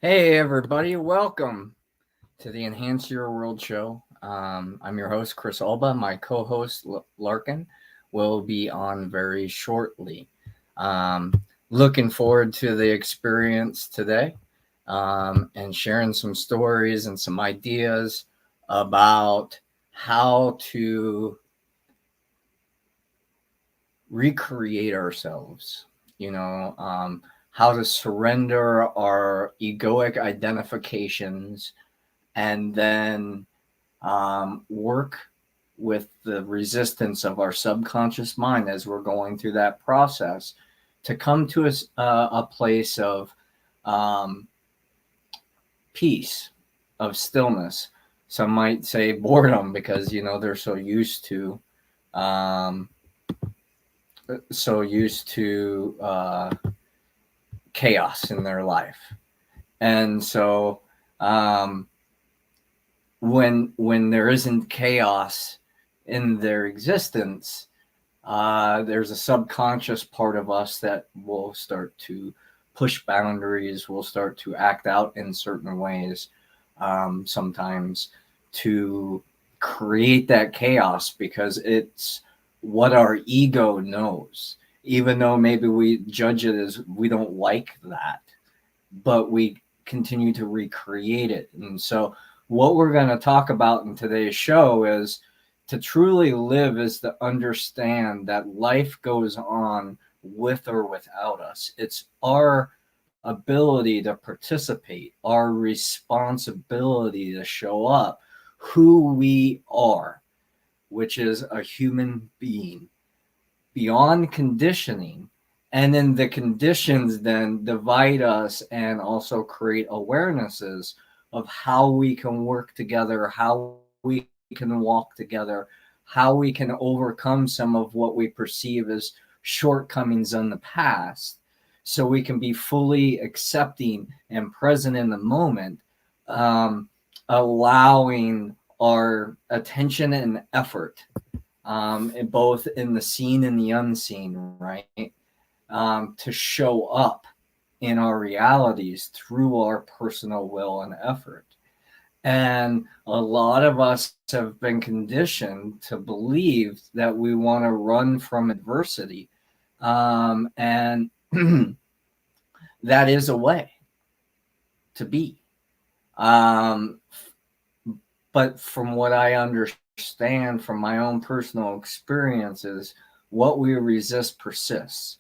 Hey, everybody, welcome to the Enhance Your World show. I'm your host, Chris Alba. My co host, Larkin, will be on very shortly. Um, Looking forward to the experience today and sharing some stories and some ideas about how to recreate ourselves, you know, how to surrender our egoic identifications and then work with the resistance of our subconscious mind as we're going through that process to come to a place of um, peace, of stillness. Some might say boredom because they're um, so used to chaos in their life, and so um, when there isn't chaos in their existence, there's a subconscious part of us that will start to push boundaries, will start to act out in certain ways, sometimes to create that chaos because it's what our ego knows. Even though maybe we judge it as we don't like that, but we continue to recreate it. And so, what we're going to talk about in today's show is to truly live is to understand that life goes on with or without us. It's our ability to participate, our responsibility to show up, who we are, which is a human being beyond conditioning. And then the conditions then divide us and also create awarenesses of how we can work together, how we can walk together, how we can overcome some of what we perceive as shortcomings in the past, so we can be fully accepting and present in the moment, um, allowing our attention and effort, both in the seen and the unseen, right? To show up in our realities through our personal will and effort. And a lot of us have been conditioned to believe that we want to run from adversity. And that is a way to be. Um, but from what I understand from my own personal experiences, what we resist persists.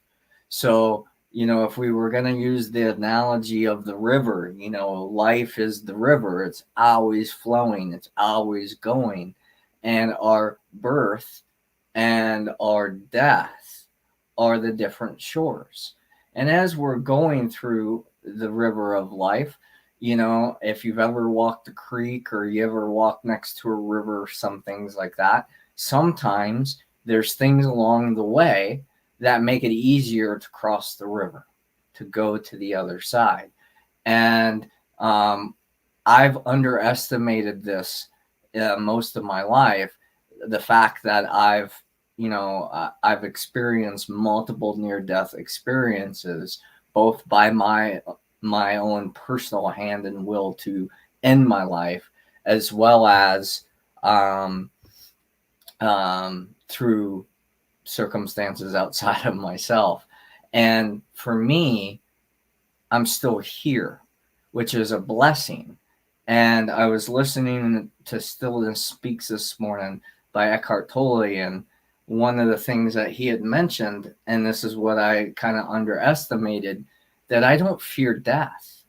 So, if we were going to use the analogy of the river, life is the river. It's always flowing, it's always going. And our birth and our death are the different shores. And as we're going through the river of life, if you've ever walked a creek or you ever walked next to a river or some things like that, sometimes there's things along the way that make it easier to cross the river, to go to the other side. And I've underestimated this most of my life. The fact that I've experienced multiple near-death experiences, both by my own personal hand and will to end my life, as well as through circumstances outside of myself. And for me, I'm still here, which is a blessing. And I was listening to Stillness Speaks this morning by Eckhart Tolle, and one of the things that he had mentioned, and this is what I kind of underestimated, that I don't fear death.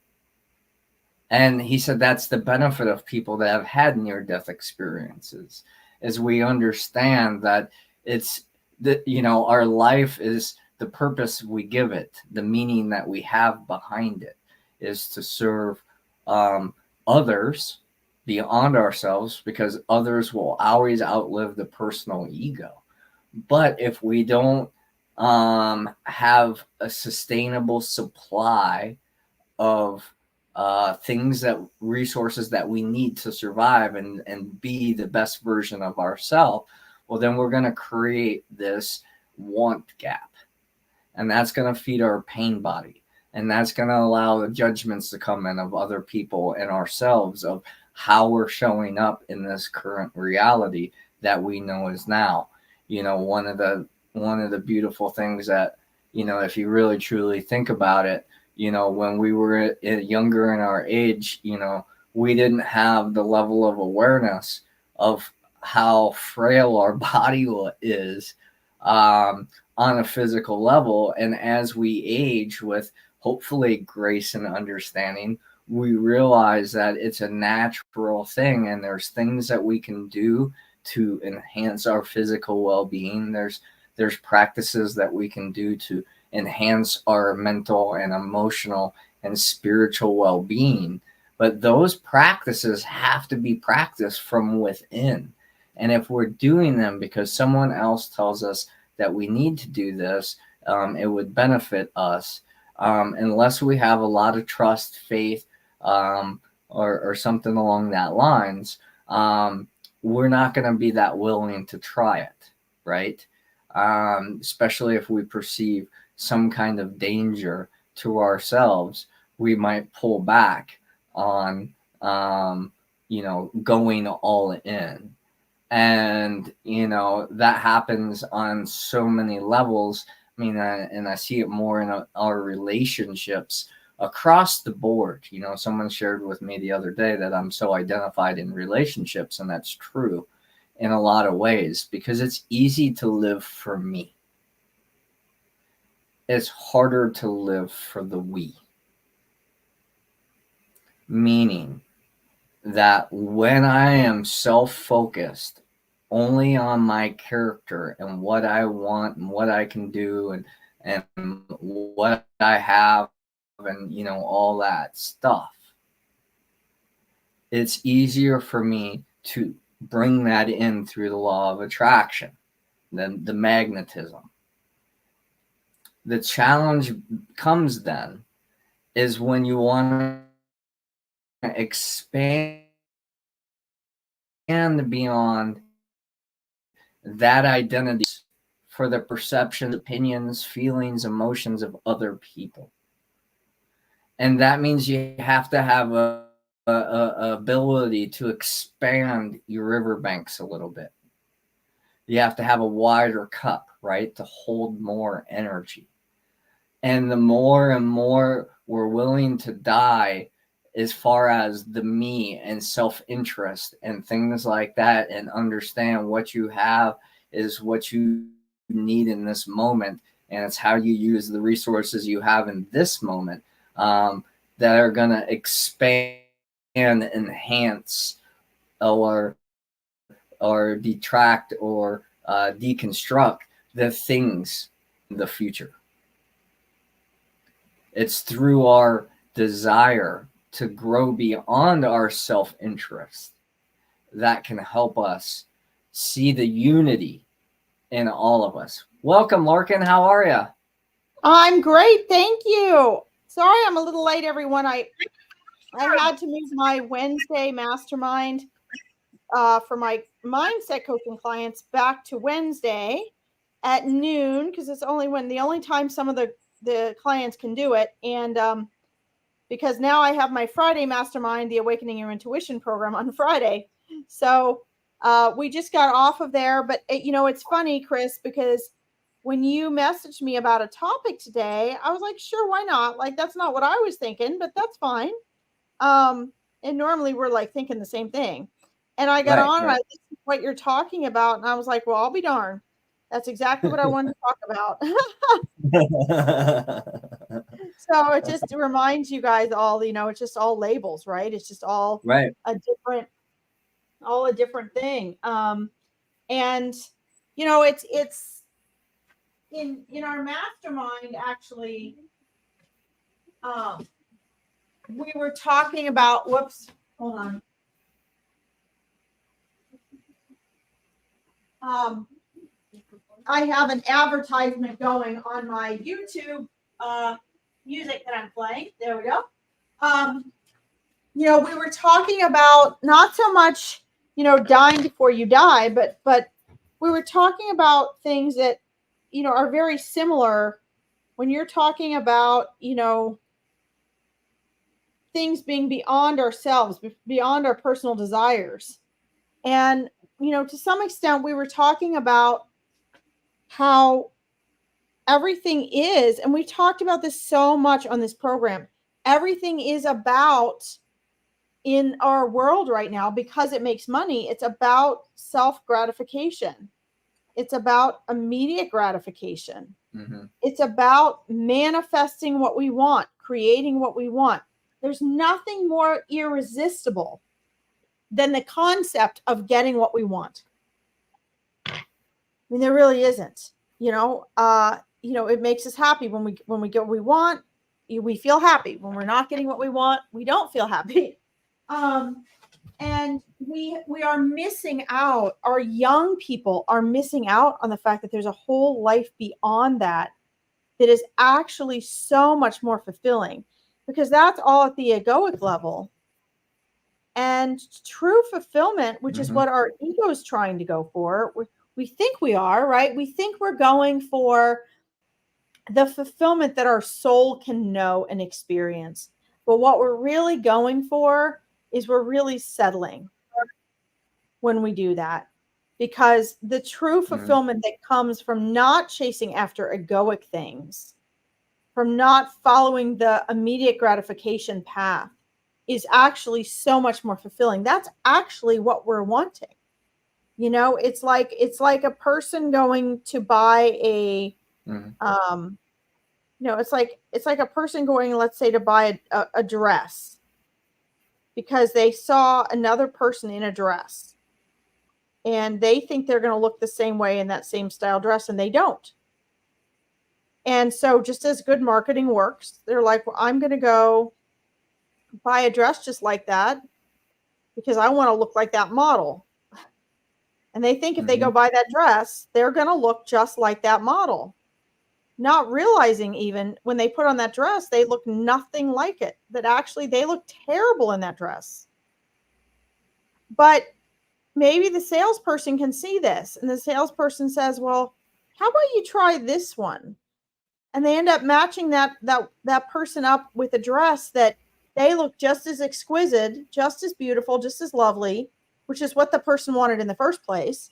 And he said that's the benefit of people that have had near-death experiences, is we understand that it's that our life is the purpose we give it, the meaning that we have behind it, is to serve others beyond ourselves, because others will always outlive the personal ego. But if we don't have a sustainable supply of things, that resources that we need to survive and be the best version of ourselves, well, then we're going to create this want gap, and that's going to feed our pain body. And that's going to allow the judgments to come in of other people and ourselves of how we're showing up in this current reality that we know is now. One of the beautiful things that, if you really truly think about it, when we were younger in our age, we didn't have the level of awareness of how frail our body is on a physical level. And as we age with hopefully grace and understanding, we realize that it's a natural thing, and there's things that we can do to enhance our physical well-being. There's practices that we can do to enhance our mental and emotional and spiritual well-being. But those practices have to be practiced from within. And if we're doing them because someone else tells us that we need to do this, it would benefit us. Unless we have a lot of trust, faith, or something along that lines, we're not going to be that willing to try it, right? Especially if we perceive some kind of danger to ourselves, we might pull back on, going all in. And, that happens on so many levels. I mean, and I see it more in our relationships across the board. Someone shared with me the other day that I'm so identified in relationships, and that's true in a lot of ways, because it's easy to live for me. It's harder to live for the we. Meaning that when I am self-focused only on my character and what I want and what I can do and what I have and all that stuff, it's easier for me to bring that in through the law of attraction, the magnetism. The challenge comes then is when you want to expand beyond that identity for the perceptions, opinions, feelings, emotions of other people. And that means you have to have a ability to expand your riverbanks a little bit. You have to have a wider cup, right, to hold more energy. And the more and more we're willing to die as far as the me and self-interest and things like that, and understand what you have is what you need in this moment, and it's how you use the resources you have in this moment that are going to expand, enhance, or detract or deconstruct the things in the future. It's through our desire to grow beyond our self-interest that can help us see the unity in all of us. Welcome, Larkin. How are you? I'm great. Thank you. Sorry, I'm a little late, everyone. I had to move my Wednesday mastermind for my mindset coaching clients back to Wednesday at noon, because it's the only time some of the clients can do it. And because now I have my Friday mastermind, the Awakening Your Intuition program, on Friday. So we just got off of there. But, it's funny, Chris, because when you messaged me about a topic today, I was like, sure, why not? Like, that's not what I was thinking, but that's fine. And normally we're like thinking the same thing. And I got on and I listened to what you're talking about, and I was like, well, I'll be darned. That's exactly what I wanted to talk about. So it just reminds you guys all, it's just all labels, right? It's just all a different thing. And it's in our mastermind, actually, we were talking about, hold on. I have an advertisement going on my YouTube music that I'm playing. There we go. We were talking about not so much, dying before you die, but we were talking about things that, are very similar when you're talking about, things being beyond ourselves, beyond our personal desires. And, to some extent, we were talking about how everything is, and we talked about this so much on this program, everything is about, in our world right now, because it makes money, it's about self-gratification. It's about immediate gratification. Mm-hmm. It's about manifesting what we want, creating what we want. There's nothing more irresistible than the concept of getting what we want. I mean, there really isn't. It makes us happy when we get what we want. We feel happy. When we're not getting what we want, we don't feel happy. And we are missing out. Our young people are missing out on the fact that there's a whole life beyond that is actually so much more fulfilling, because that's all at the egoic level. And true fulfillment, which is what our ego is trying to go for, we think we are, right? We think we're going for the fulfillment that our soul can know and experience. But what we're really going for is we're really settling when we do that. Because the true fulfillment that comes from not chasing after egoic things, from not following the immediate gratification path, is actually so much more fulfilling. That's actually what we're wanting. It's like a person going to buy a, it's like a person going, let's say, to buy a dress because they saw another person in a dress and they think they're going to look the same way in that same style dress, and they don't. And so just as good marketing works, they're like, well, I'm going to go buy a dress just like that because I want to look like that model. And they think if they go buy that dress, they're going to look just like that model, not realizing even when they put on that dress, they look nothing like it, that actually they look terrible in that dress. But maybe the salesperson can see this, and the salesperson says, well, how about you try this one? And they end up matching that person up with a dress that they look just as exquisite, just as beautiful, just as lovely, which is what the person wanted in the first place,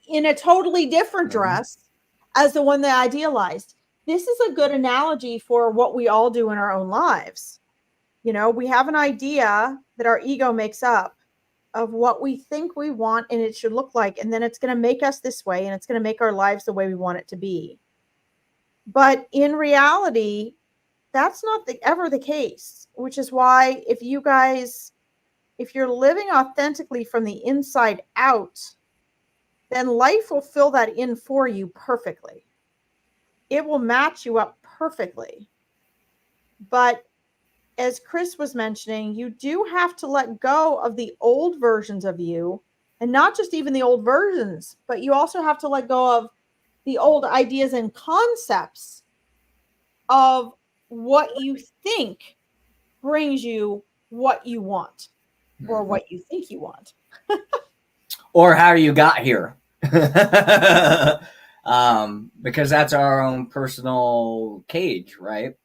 in a totally different dress as the one they idealized. This is a good analogy for what we all do in our own lives. We have an idea that our ego makes up of what we think we want and it should look like, and then it's going to make us this way, and it's going to make our lives the way we want it to be. But in reality, that's not ever the case, which is why if you're living authentically from the inside out, then life will fill that in for you perfectly. It will match you up perfectly. But as Chris was mentioning, you do have to let go of the old versions of you, and not just even the old versions, but you also have to let go of the old ideas and concepts of what you think brings you what you want, or what you think you want. Or how you got here. Because that's our own personal cage, right?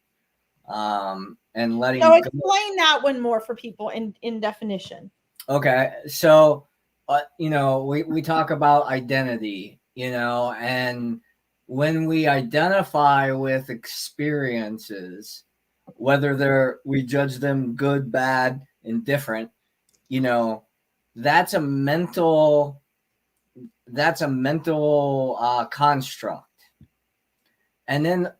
And letting So explain that one more for people in definition. Okay, so we talk about identity, and when we identify with experiences, whether we judge them good, bad, indifferent, that's a mental construct. And then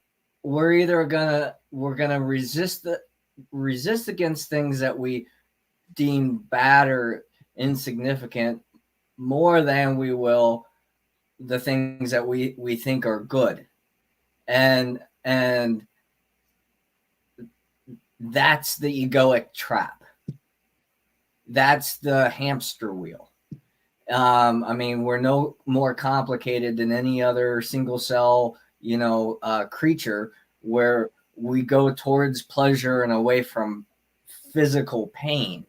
we're gonna resist against things that we deem bad or insignificant more than we will the things that we think are good. And that's the egoic trap. That's the hamster wheel. We're no more complicated than any other single cell, creature, where we go towards pleasure and away from physical pain.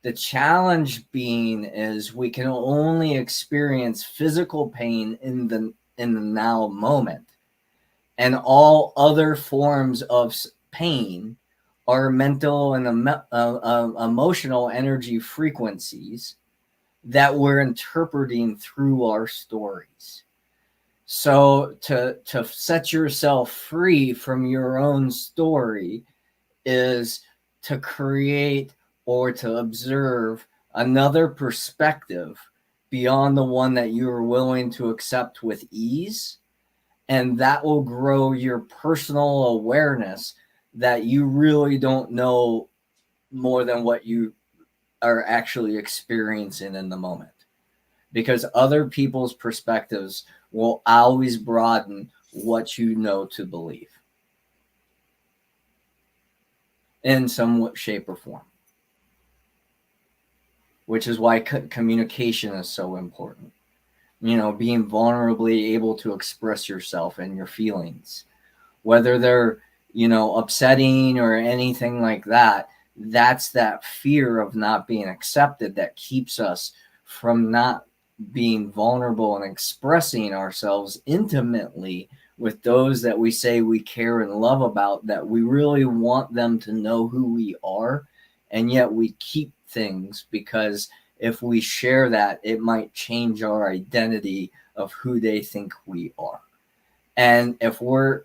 The challenge being is we can only experience physical pain in the now moment, and all other forms of pain our mental and emotional energy frequencies that we're interpreting through our stories. So to set yourself free from your own story is to create or to observe another perspective beyond the one that you are willing to accept with ease. And that will grow your personal awareness that you really don't know more than what you are actually experiencing in the moment. Because other people's perspectives will always broaden what you know to believe in some shape or form, which is why communication is so important. Being vulnerably able to express yourself and your feelings, whether they're, upsetting or anything like that. That's that fear of not being accepted that keeps us from not being vulnerable and expressing ourselves intimately with those that we say we care and love about, that we really want them to know who we are. And yet we keep things because if we share that, it might change our identity of who they think we are. And if we're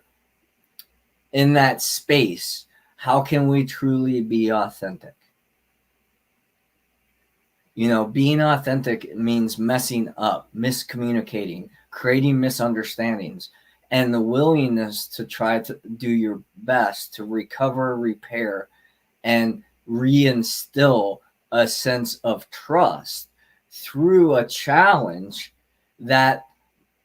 in that space, how can we truly be authentic? Being authentic means messing up, miscommunicating, creating misunderstandings, and the willingness to try to do your best to recover, repair, and reinstill a sense of trust through a challenge that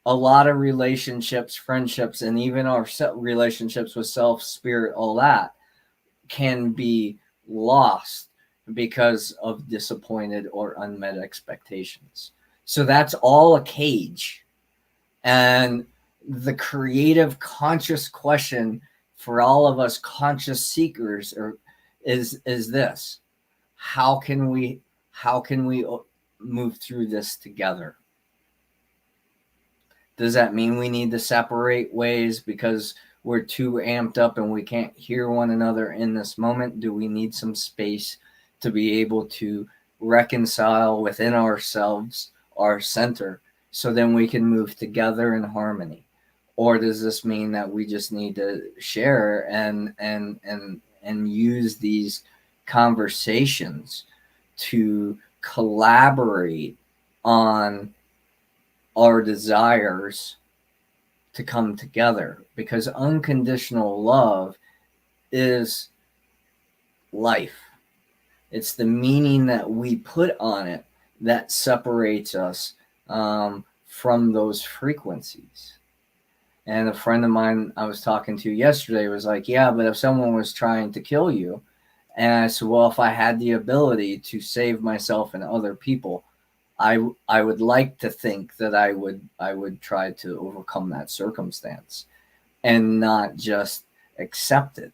a lot of relationships, friendships, and even our relationships with self, spirit, all that can be lost because of disappointed or unmet expectations. So that's all a cage. And the creative, conscious question for all of us conscious seekers is this: how can we move through this together? Does that mean we need to separate ways because we're too amped up and we can't hear one another in this moment? Do we need some space to be able to reconcile within ourselves, our center, so then we can move together in harmony? Or does this mean that we just need to share and use these conversations to collaborate on our desires to come together? Because unconditional love is life. It's the meaning that we put on it that separates us from those frequencies. And a friend of mine I was talking to yesterday was like, yeah, but if someone was trying to kill you, and I said, well, if I had the ability to save myself and other people, I would like to think that I would try to overcome that circumstance and not just accept it.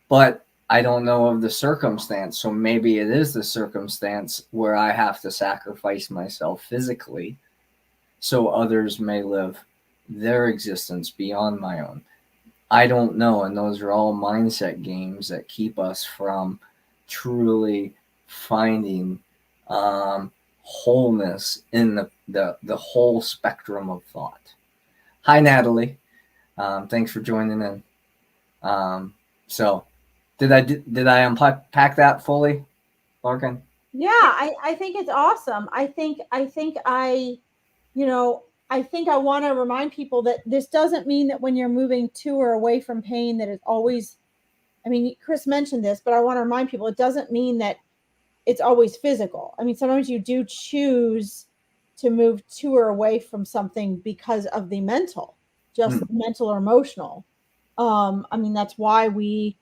But I don't know of the circumstance, so maybe it is the circumstance where I have to sacrifice myself physically so others may live their existence beyond my own. I don't know, and those are all mindset games that keep us from truly finding wholeness in the whole spectrum of thought. Hi, Natalie. Thanks for joining in. So, did I unpack that fully, Larkin? Yeah, I think it's awesome. I think I want to remind people that this doesn't mean that when you're moving to or away from pain that it's always, I mean, Chris mentioned this, but I want to remind people it doesn't mean that it's always physical. I mean, sometimes you do choose to move to or away from something because of the mental, just mental or emotional. I mean, that's why we,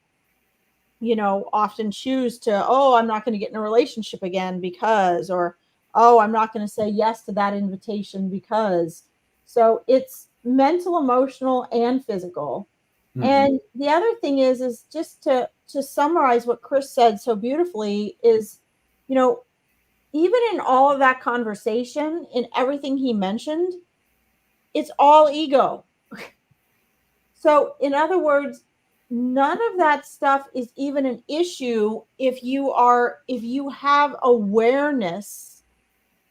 often choose to, oh, I'm not going to get in a relationship again because, or, oh, I'm not going to say yes to that invitation because. So it's mental, emotional, and physical. Mm-hmm. And the other thing is just to summarize what Chris said so beautifully is, even in all of that conversation, in everything he mentioned, it's all ego. So in other words, none of that stuff is even an issue if you have awareness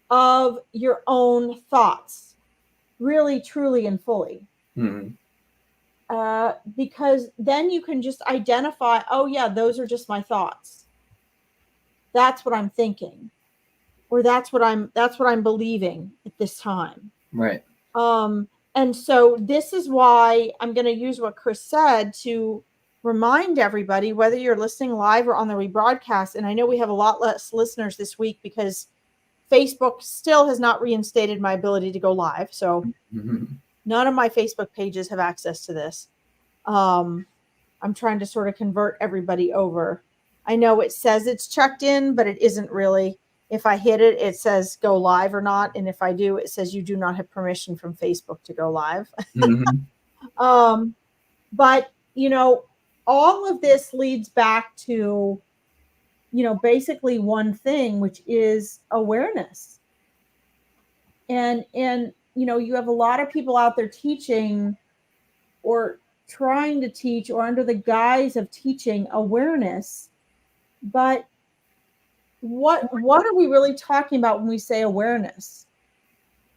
of your own thoughts, really, truly, and fully. Mm-hmm. Because then you can just identify, oh yeah, those are just my thoughts. That's what I'm thinking, or that's what I'm believing at this time. Right. And so this is why I'm going to use what Chris said to remind everybody, whether you're listening live or on the rebroadcast. And I know we have a lot less listeners this week because Facebook still has not reinstated my ability to go live. So none of my Facebook pages have access to this. I'm trying to sort of convert everybody over. I know it says it's checked in, but it isn't really. If I hit it, it says go live or not. And if I do, it says you do not have permission from Facebook to go live. But, all of this leads back to, basically one thing, which is awareness. And you have a lot of people out there teaching or trying to teach or under the guise of teaching awareness. But what are we really talking about when we say awareness?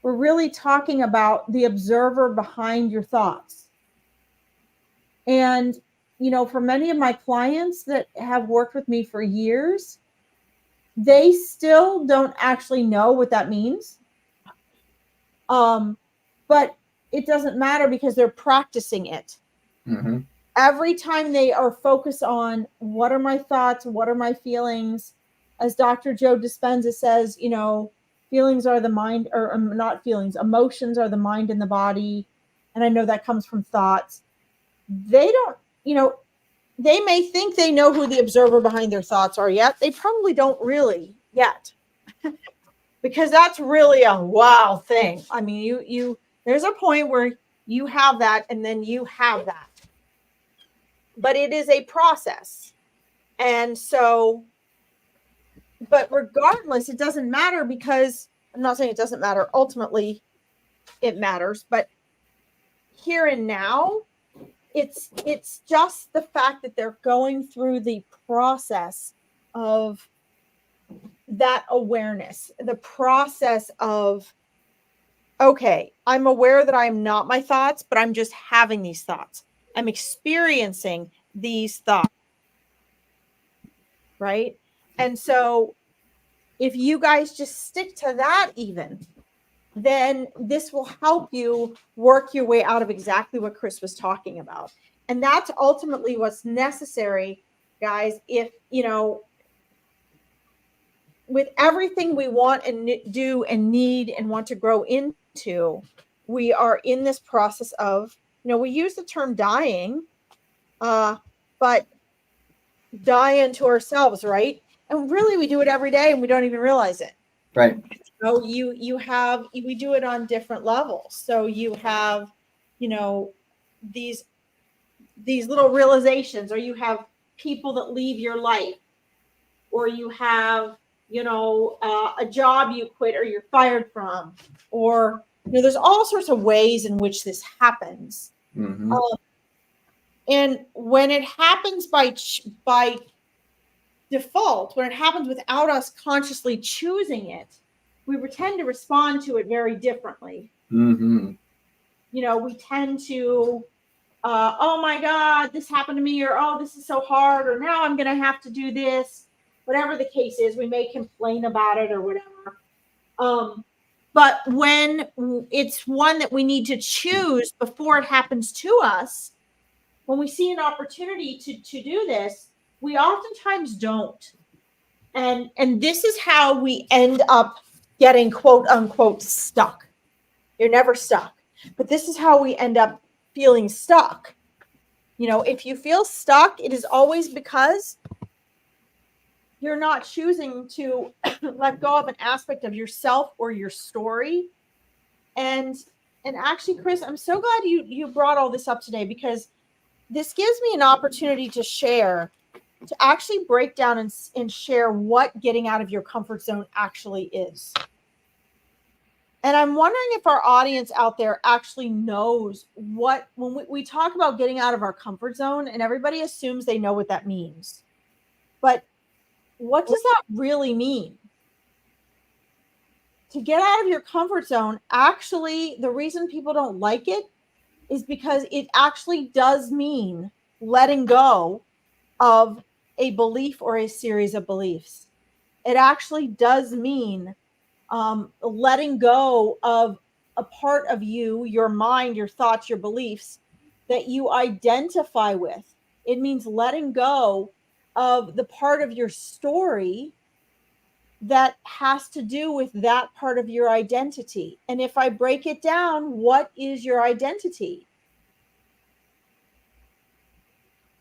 We're really talking about the observer behind your thoughts. And, for many of my clients that have worked with me for years, they still don't actually know what that means. But it doesn't matter because they're practicing it. Mm-hmm. Every time they are focused on what are my thoughts, what are my feelings, as Dr. Joe Dispenza says, feelings are the mind, or not feelings, emotions are the mind and the body. And I know that comes from thoughts. They don't, they may think they know who the observer behind their thoughts are yet. They probably don't really yet. Because that's really a wow thing. I mean, there's a point where you have that and then you have that. But it is a process. And so, but regardless, it doesn't matter, because I'm not saying it doesn't matter. Ultimately, it matters. But here and now, it's just the fact that they're going through the process of that awareness, the process of, okay, I'm aware that I'm not my thoughts, but I'm just having these thoughts. I'm experiencing these thoughts. Right? And so if you guys just stick to that even, then this will help you work your way out of exactly what Chris was talking about. And that's ultimately what's necessary, guys. If, with everything we want and do and need and want to grow into, we are in this process of, we use the term dying, but die unto ourselves, right? And really, we do it every day and we don't even realize it. Right. So we do it on different levels. So you have, these little realizations, or you have people that leave your life, or you have, a job you quit or you're fired from, or, there's all sorts of ways in which this happens. Mm-hmm. And when it happens by default, when it happens without us consciously choosing it, we tend to respond to it very differently. Mm-hmm. We tend to, oh my God, this happened to me, or oh, this is so hard, or now I'm going to have to do this. Whatever the case is, we may complain about it or whatever. But when it's one that we need to choose before it happens to us, when we see an opportunity to do this, we oftentimes don't. And this is how we end up getting quote unquote stuck. You're never stuck, but this is how we end up feeling stuck. If you feel stuck, it is always because you're not choosing to let go of an aspect of yourself or your story. And actually, Chris, I'm so glad you brought all this up today, because this gives me an opportunity to share, to actually break down and share what getting out of your comfort zone actually is. And I'm wondering if our audience out there actually knows what, when we talk about getting out of our comfort zone, and everybody assumes they know what that means. But what does that really mean? To get out of your comfort zone, actually, the reason people don't like it is because it actually does mean letting go of a belief or a series of beliefs. It actually does mean letting go of a part of you, your mind, your thoughts, your beliefs that you identify with. It means letting go of the part of your story that has to do with that part of your identity. And if I break it down, what is your identity?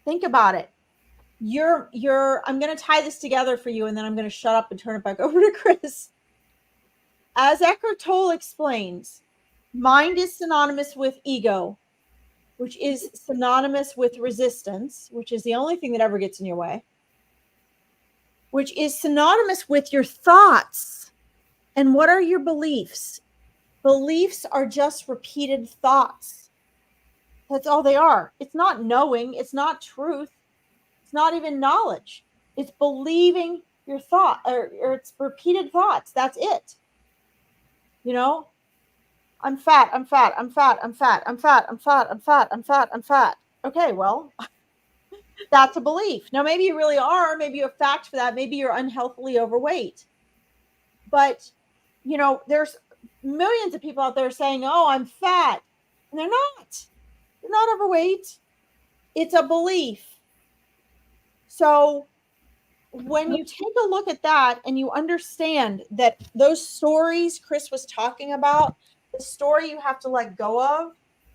Think about it. I'm going to tie this together for you, and then I'm going to shut up and turn it back over to Chris. As Eckhart Tolle explains, mind is synonymous with ego, which is synonymous with resistance, which is the only thing that ever gets in your way, which is synonymous with your thoughts. And what are your beliefs? Beliefs are just repeated thoughts. That's all they are. It's not knowing. It's not truth. It's not even knowledge. It's believing your thought, or it's repeated thoughts. That's it. You know, I'm fat, I'm fat, I'm fat, I'm fat, I'm fat, I'm fat, I'm fat, I'm fat, I'm fat. Okay, well, that's a belief. Now, maybe you really are. Maybe you have facts for that. Maybe you're unhealthily overweight. But, you know, there's millions of people out there saying, oh, I'm fat. And they're not. They're not overweight. It's a belief. So when you take a look at that and you understand that those stories Chris was talking about, the story you have to let go of,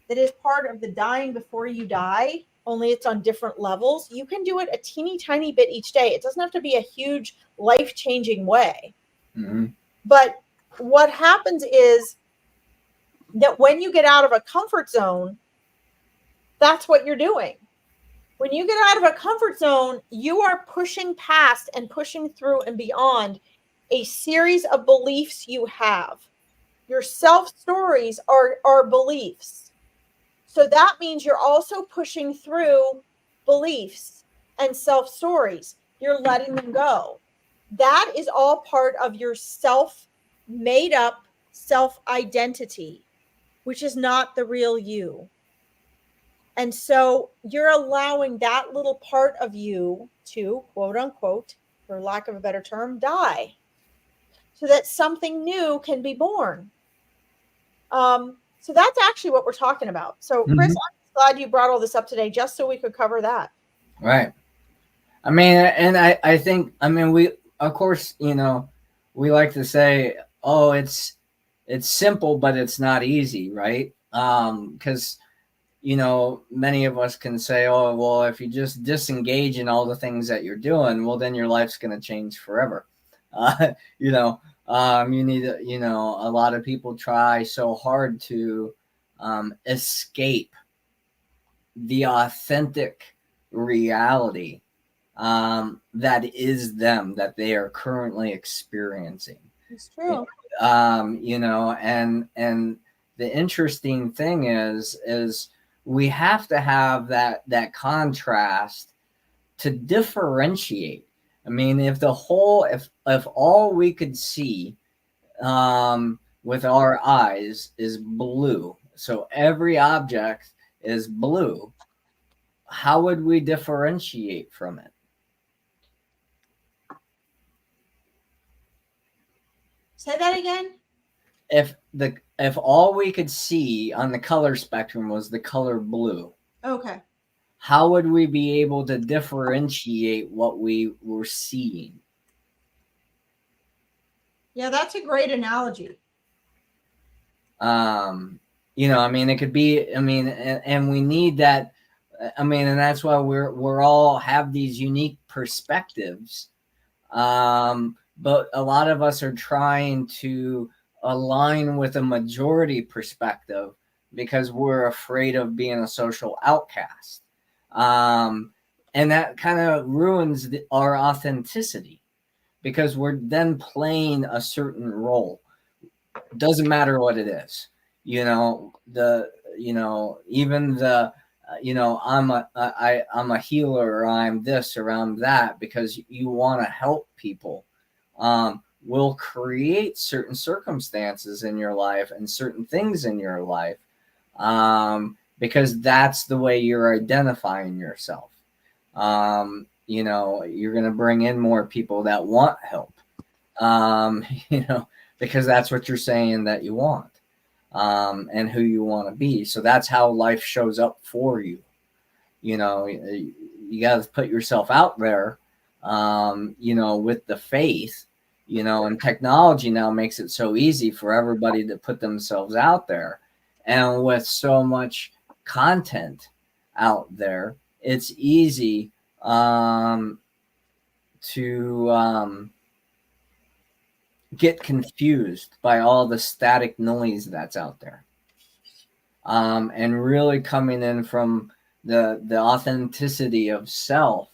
that is part of the dying before you die, only it's on different levels. You can do it a teeny tiny bit each day. It doesn't have to be a huge life-changing way. Mm-hmm. But what happens is that when you get out of a comfort zone, that's what you're doing. When you get out of a comfort zone, you are pushing past and pushing through and beyond a series of beliefs you have. Your self stories are beliefs. So that means you're also pushing through beliefs and self stories. You're letting them go. That is all part of your self made up self identity, which is not the real you. And so you're allowing that little part of you to, quote unquote, for lack of a better term, die so that something new can be born. So that's actually what we're talking about. So, Chris, I'm glad you brought all this up today just so we could cover that. Right. I mean, and I think, I mean, we, of course, you know, we like to say, oh, it's simple, but it's not easy, right? Because, you know, many of us can say, oh, well, if you just disengage in all the things that you're doing, well, then your life's going to change forever. You know, you need to, you know, a lot of people try so hard to escape the authentic reality that is them, that they are currently experiencing. It's true. You know, and the interesting thing is we have to have that contrast to differentiate. I mean, if all we could see with our eyes is blue, so every object is blue, how would we differentiate from it? Say that again. If all we could see on the color spectrum was the color blue, okay, how would we be able to differentiate what we were seeing? Yeah, that's a great analogy. You know, I mean, it could be, I mean, and we need that. I mean, and that's why we're all have these unique perspectives. But a lot of us are trying to align with a majority perspective because we're afraid of being a social outcast. And that kind of ruins our authenticity because we're then playing a certain role. Doesn't matter what it is. Even the I'm a healer, or I'm this, or I'm that, because you want to help people, will create certain circumstances in your life and certain things in your life, because that's the way you're identifying yourself. You're going to bring in more people that want help, because that's what you're saying that you want, and who you want to be. So that's how life shows up for you. You got to put yourself out there, with the faith, and technology now makes it so easy for everybody to put themselves out there. And with so much content out there, it's easy to get confused by all the static noise that's out there, and really coming in from the authenticity of self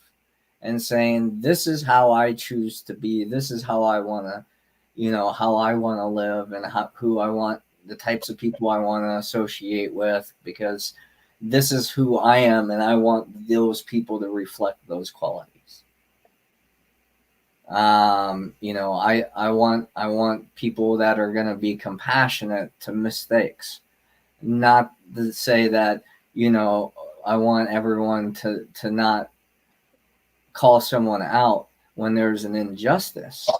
and saying, this is how I choose to be, this is how I want to live, and who I want, the types of people I want to associate with, because this is who I am, and I want those people to reflect those qualities. I want people that are going to be compassionate to mistakes, not to say that, I want everyone to not call someone out when there's an injustice.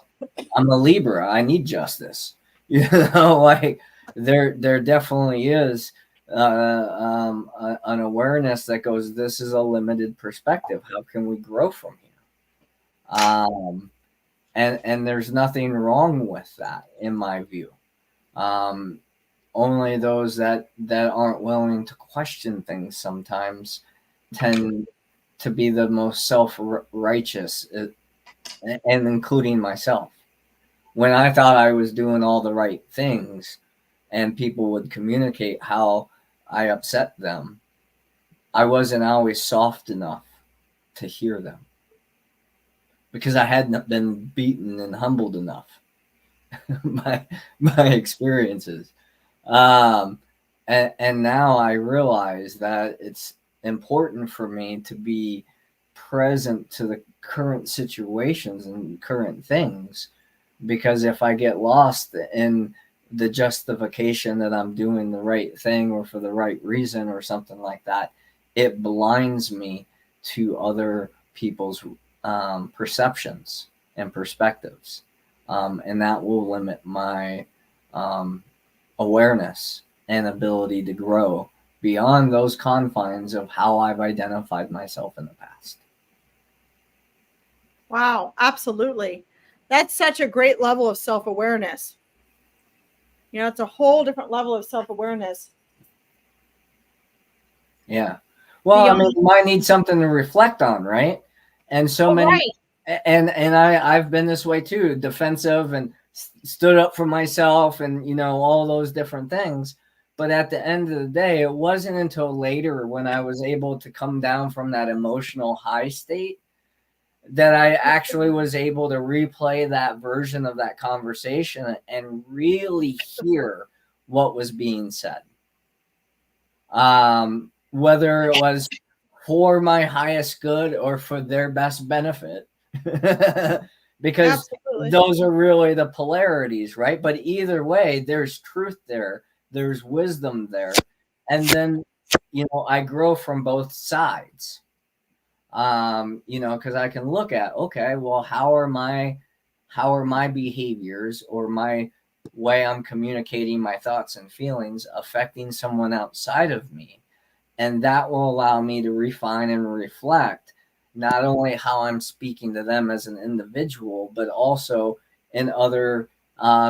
I'm a Libra. I need justice. Like there definitely is an awareness that goes, this is a limited perspective. How can we grow from here? And there's nothing wrong with that, in my view. Only those that aren't willing to question things sometimes tend to be the most self-righteous, and including myself. When I thought I was doing all the right things and people would communicate how I upset them, I wasn't always soft enough to hear them, because I hadn't been beaten and humbled enough by my experiences. And now I realize that it's important for me to be present to the current situations and current things, because if I get lost in the justification that I'm doing the right thing or for the right reason or something like that, it blinds me to other people's perceptions and perspectives, and that will limit my awareness and ability to grow beyond those confines of how I've identified myself in the past. Wow, absolutely. That's such a great level of self-awareness. It's a whole different level of self-awareness. Yeah. Well, I mean, you might need something to reflect on, right? And so many, right. and I've been this way too, defensive and stood up for myself, and all those different things. But at the end of the day, it wasn't until later, when I was able to come down from that emotional high state, that I actually was able to replay that version of that conversation and really hear what was being said. Whether it was for my highest good or for their best benefit. Because absolutely, those are really the polarities, right? But either way, there's truth there, there's wisdom there, and then I grow from both sides. Because I can look at, okay, well, how are my behaviors or my way I'm communicating my thoughts and feelings affecting someone outside of me? And that will allow me to refine and reflect not only how I'm speaking to them as an individual, but also in other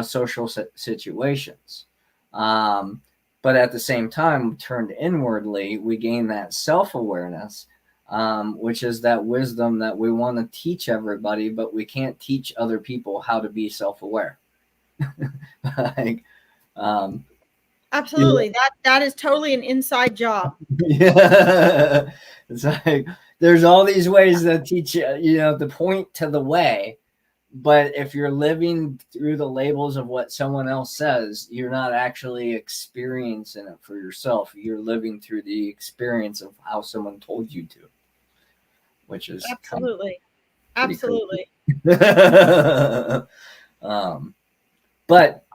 social situations. But at the same time, turned inwardly, we gain that self-awareness, which is that wisdom that we want to teach everybody, but we can't teach other people how to be self-aware. Absolutely. That is totally an inside job. Yeah. It's like there's all these ways that teach you, to point to the way, But if you're living through the labels of what someone else says, you're not actually experiencing it for yourself. You're living through the experience of how someone told you to, which is Absolutely. Kind of Absolutely. But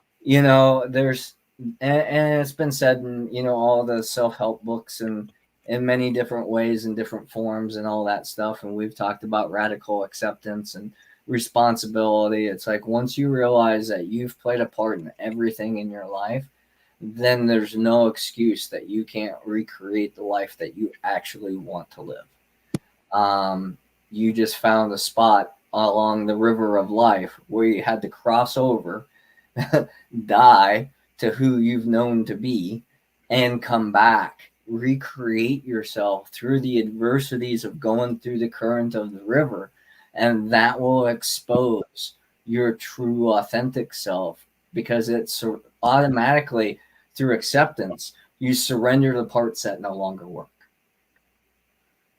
there's and it's been said in all the self-help books and in many different ways and different forms and all that stuff. And we've talked about radical acceptance and responsibility. It's like once you realize that you've played a part in everything in your life, then there's no excuse that you can't recreate the life that you actually want to live. You just found a spot along the river of life where you had to cross over, die to who you've known to be, and come back, recreate yourself through the adversities of going through the current of the river, and that will expose your true authentic self, because it's automatically through acceptance you surrender the parts that no longer work.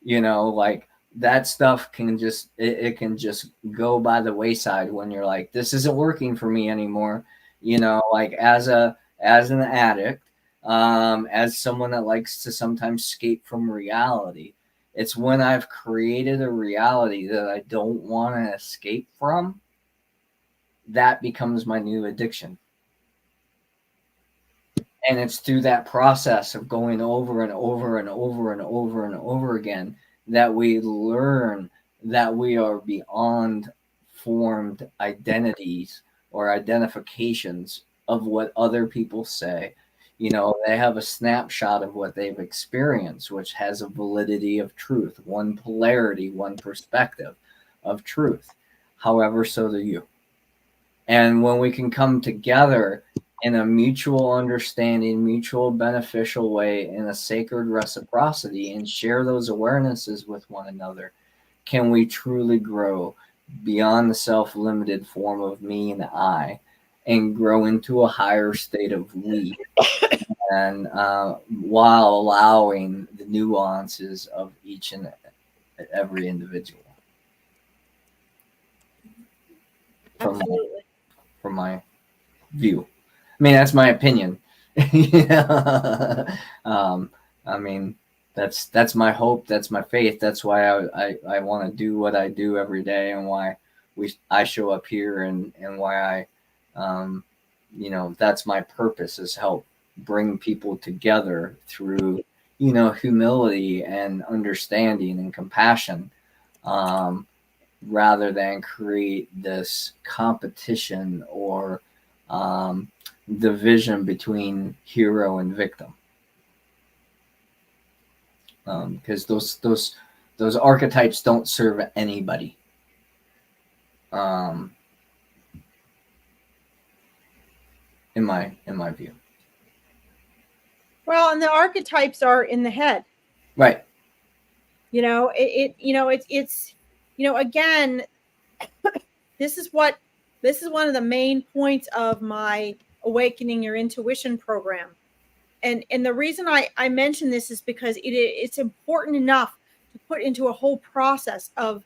Like that stuff can just it can just go by the wayside when you're like, this isn't working for me anymore. Like as an addict, as someone that likes to sometimes escape from reality, it's when I've created a reality that I don't want to escape from, that becomes my new addiction. And it's through that process of going over and over and over and over and over again that we learn that we are beyond formed identities or identifications of what other people say. They have a snapshot of what they've experienced, which has a validity of truth, one polarity, one perspective of truth. However, so do you. And when we can come together in a mutual understanding, mutual beneficial way, in a sacred reciprocity, and share those awarenesses with one another, can we truly grow beyond the self-limited form of me and I, and grow into a higher state of we, and while allowing the nuances of each and every individual. Absolutely. From my view. I mean, that's my opinion. I mean, that's my hope. That's my faith. That's why I want to do what I do every day, and why I show up here, and why that's my purpose, is help bring people together through humility and understanding and compassion, rather than create this competition or division between hero and victim, because those archetypes don't serve anybody. In my view. Well, and the archetypes are in the head, right? It's again, this is one of the main points of my Awakening Your Intuition program. And the reason I mention this is because it's important enough to put into a whole process of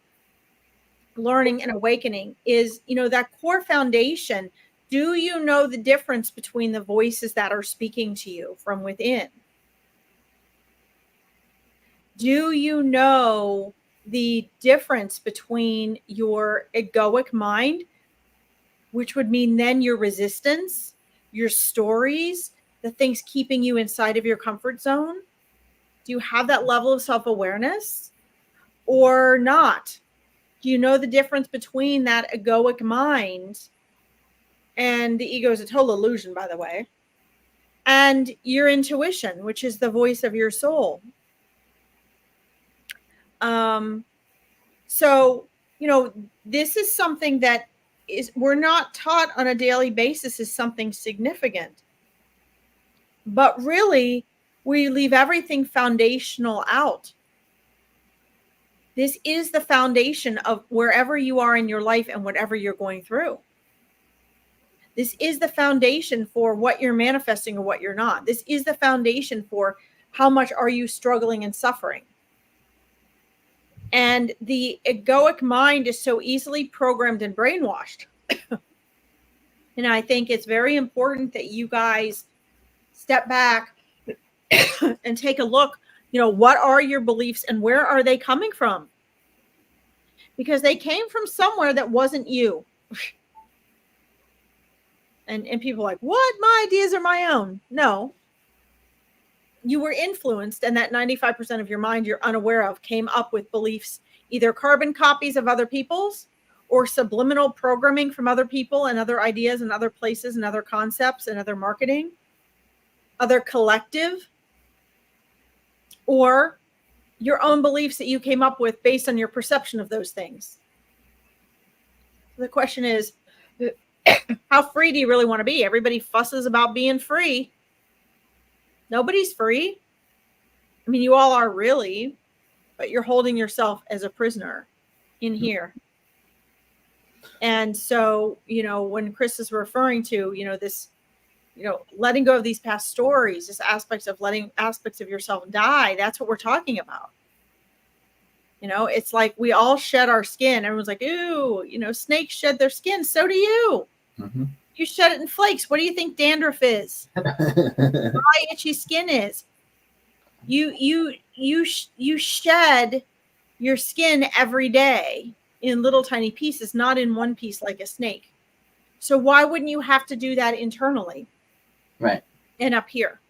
learning and awakening, is, that core foundation. Do you know the difference between the voices that are speaking to you from within? Do you know the difference between your egoic mind, which would mean then your resistance, your stories, the things keeping you inside of your comfort zone? Do you have that level of self-awareness or not? Do you know the difference between that egoic mind, and the ego is a total illusion, by the way, and your intuition, which is the voice of your soul? So, this is something that we're not taught on a daily basis as something significant. But really, we leave everything foundational out. This is the foundation of wherever you are in your life and whatever you're going through. This is the foundation for what you're manifesting or what you're not. This is the foundation for how much are you struggling and suffering. And the egoic mind is so easily programmed and brainwashed. And I think it's very important that you guys step back and take a look, what are your beliefs and where are they coming from? Because they came from somewhere that wasn't you. And people are like, what? My ideas are my own. No. You were influenced, and that 95% of your mind you're unaware of came up with beliefs, either carbon copies of other people's or subliminal programming from other people and other ideas and other places and other concepts and other marketing, other collective, or your own beliefs that you came up with based on your perception of those things. The question is, how free do you really want to be? Everybody fusses about being free. Nobody's free. I mean, you all are really, but you're holding yourself as a prisoner in here. And so, when Chris is referring to, this, letting go of these past stories, this aspects of letting aspects of yourself die, that's what we're talking about. It's like we all shed our skin. Everyone's like, ooh, snakes shed their skin. So do you. Mm-hmm. You shed it in flakes. What do you think dandruff is? Why itchy skin is? You shed your skin every day in little tiny pieces, not in one piece like a snake. So why wouldn't you have to do that internally? Right. And up here.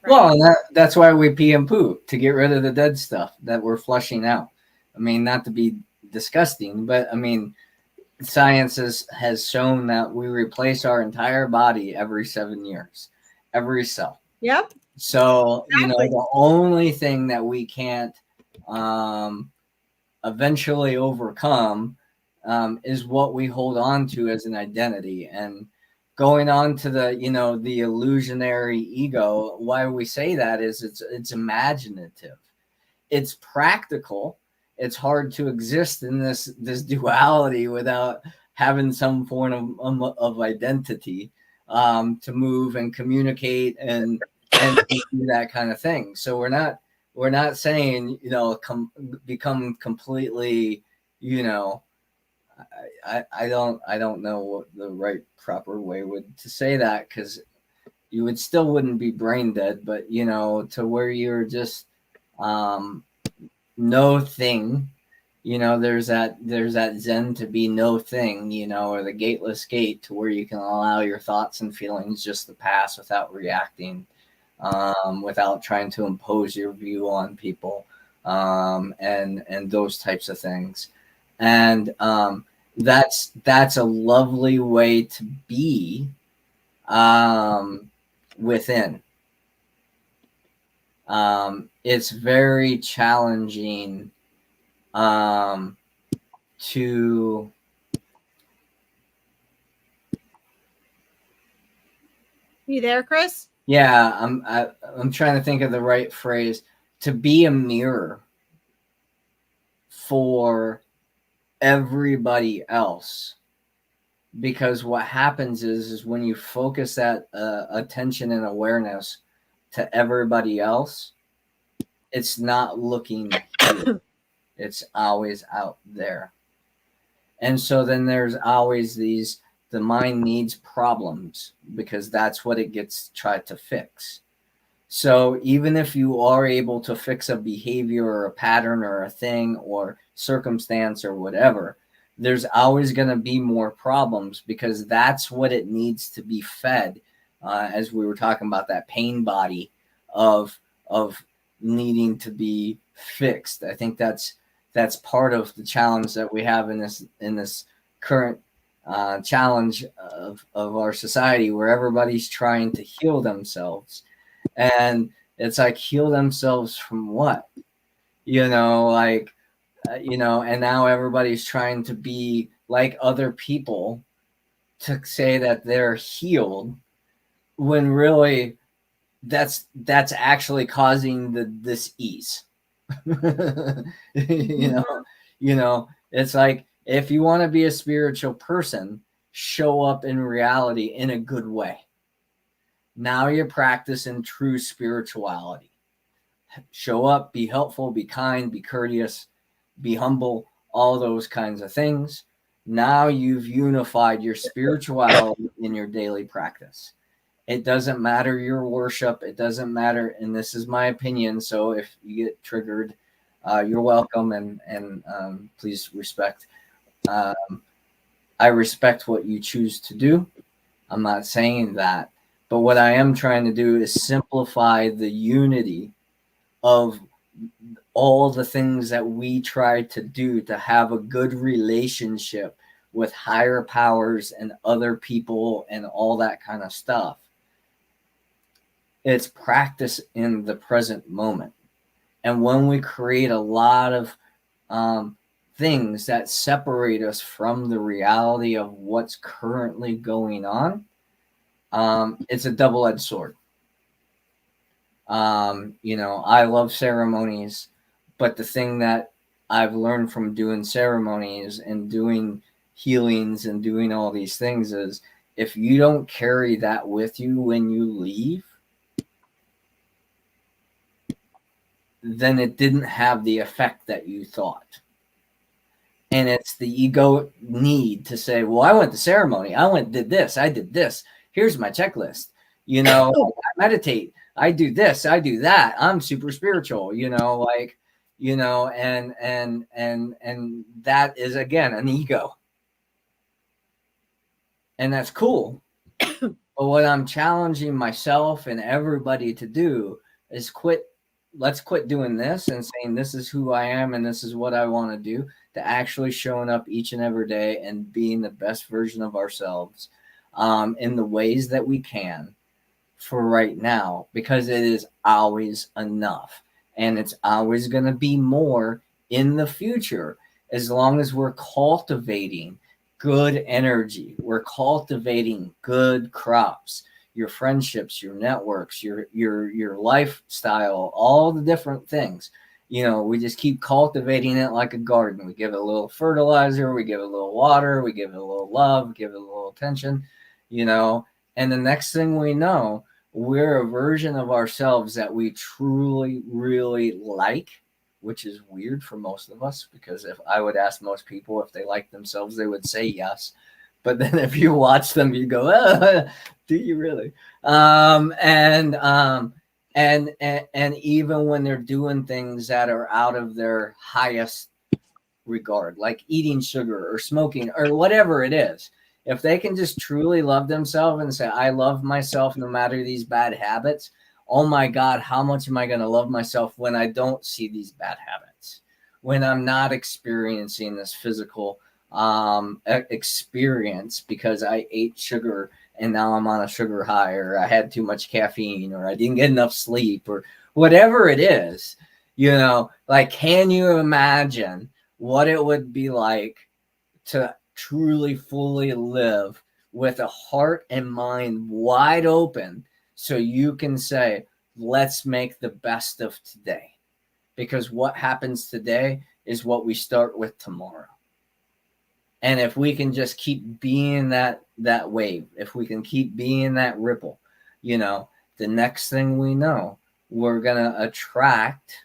Right? Well, that's why we pee and poo, to get rid of the dead stuff that we're flushing out. I mean, not to be disgusting, but I mean, science has shown that we replace our entire body every 7 years, every cell. Yep. So, exactly. The only thing that we can't eventually overcome is what we hold on to as an identity. And going on to the illusionary ego, why we say that is it's imaginative. It's practical. It's hard to exist in this duality without having some form of identity to move and communicate and do that kind of thing. So we're not saying become completely I don't know what the right proper way would to say that, because you wouldn't be brain dead, but to where you're just no thing, there's that zen to be no thing, or the gateless gate, to where you can allow your thoughts and feelings just to pass without reacting, without trying to impose your view on people, and those types of things. And that's a lovely way to be within. It's very challenging to You there, Chris? Yeah, I'm trying to think of the right phrase. To be a mirror for everybody else, because what happens is when you focus that attention and awareness to everybody else, it's not looking here. It's always out there. And so then there's always the mind needs problems, because that's what it gets tried to fix. So even if you are able to fix a behavior or a pattern or a thing or circumstance or whatever, there's always going to be more problems, because that's what it needs to be fed. As we were talking about that pain body of needing to be fixed. I think that's part of the challenge that we have in this current challenge of our society, where everybody's trying to heal themselves. And it's like, heal themselves from what? And now everybody's trying to be like other people to say that they're healed, when really that's actually causing this ease. It's like, if you want to be a spiritual person, show up in reality in a good way. Now you're practicing true spirituality. Show up, be helpful, be kind, be courteous, be humble, all those kinds of things. Now you've unified your spirituality in your daily practice. It doesn't matter your worship. It doesn't matter. And this is my opinion. So if you get triggered, you're welcome. And please respect. I respect what you choose to do. I'm not saying that. But what I am trying to do is simplify the unity of all the things that we try to do to have a good relationship with higher powers and other people and all that kind of stuff. It's practice in the present moment. And when we create a lot of things that separate us from the reality of what's currently going on, it's a double-edged sword. I love ceremonies, but the thing that I've learned from doing ceremonies and doing healings and doing all these things is if you don't carry that with you when you leave, then it didn't have the effect that you thought. And it's the ego need to say, well, I went to ceremony. did this. I did this. Here's my checklist. I meditate. I do this. I do that. I'm super spiritual, and that is, again, an ego. And that's cool. But what I'm challenging myself and everybody to do is let's quit doing this and saying this is who I am and this is what I want to do, to actually showing up each and every day and being the best version of ourselves in the ways that we can for right now, because it is always enough and it's always going to be more in the future as long as we're cultivating good energy, we're cultivating good crops, your friendships, your networks, your lifestyle, all the different things. We just keep cultivating it like a garden. We give it a little fertilizer, we give it a little water, we give it a little love, give it a little attention, and the next thing we know, we're a version of ourselves that we truly, really like, which is weird for most of us, because if I would ask most people if they like themselves, they would say yes. But then if you watch them, you go, do you really? And even when they're doing things that are out of their highest regard, like eating sugar or smoking or whatever it is, if they can just truly love themselves and say, I love myself no matter these bad habits, oh my God, how much am I going to love myself when I don't see these bad habits, when I'm not experiencing this physical experience because I ate sugar and now I'm on a sugar high, or I had too much caffeine, or I didn't get enough sleep, or whatever it is, can you imagine what it would be like to truly, fully live with a heart and mind wide open so you can say, let's make the best of today? Because what happens today is what we start with tomorrow. And if we can just keep being that wave, if we can keep being that ripple, the next thing we know, we're going to attract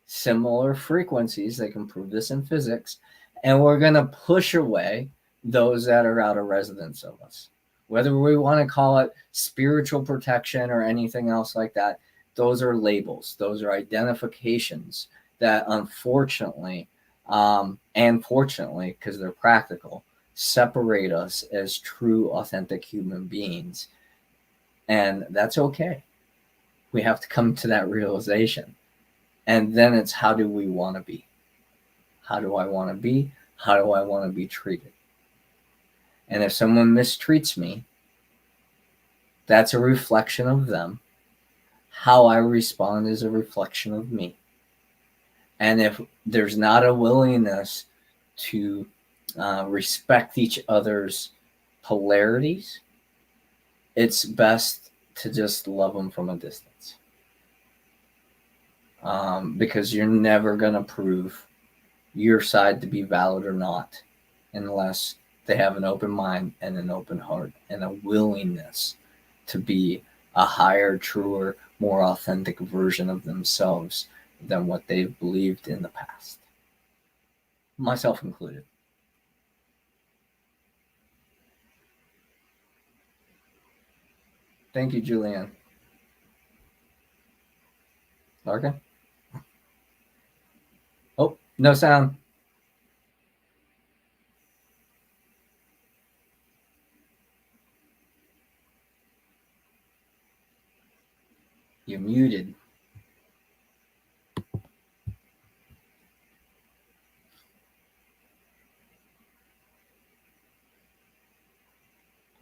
similar frequencies. They can prove this in physics. And we're going to push away those that are out of residence of us. Whether we want to call it spiritual protection or anything else like that, those are labels. Those are identifications that unfortunately, and fortunately, because they're practical, separate us as true, authentic human beings. And that's okay. We have to come to that realization. And then it's, how do we want to be? How do I want to be? How do I want to be treated? And if someone mistreats me, that's a reflection of them. How I respond is a reflection of me. And if there's not a willingness to respect each other's polarities, it's best to just love them from a distance. Because you're never going to prove your side to be valid or not unless they have an open mind and an open heart and a willingness to be a higher, truer, more authentic version of themselves than what they've believed in the past. myself included. Thank you, Julianne. Larkin? Oh, no sound. You're muted.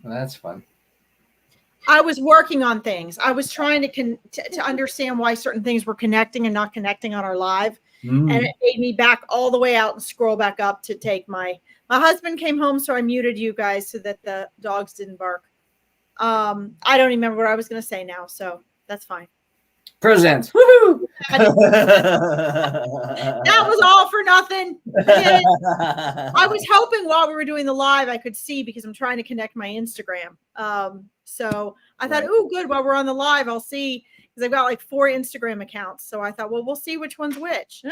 Well, that's fun. I was working on things. I was trying to understand why certain things were connecting and not connecting on our live. And it made me back all the way out and scroll back up to take my husband came home, so I muted you guys so that the dogs didn't bark. I don't remember what I was going to say now, so that's fine. Presents. Woohoo! That was all for nothing. I was hoping while we were doing the live I could see, because I'm trying to connect my Instagram. So I thought, oh, good. While we're on the live, I'll see, because I've got like 4 Instagram accounts. So I thought, well, we'll see which one's which.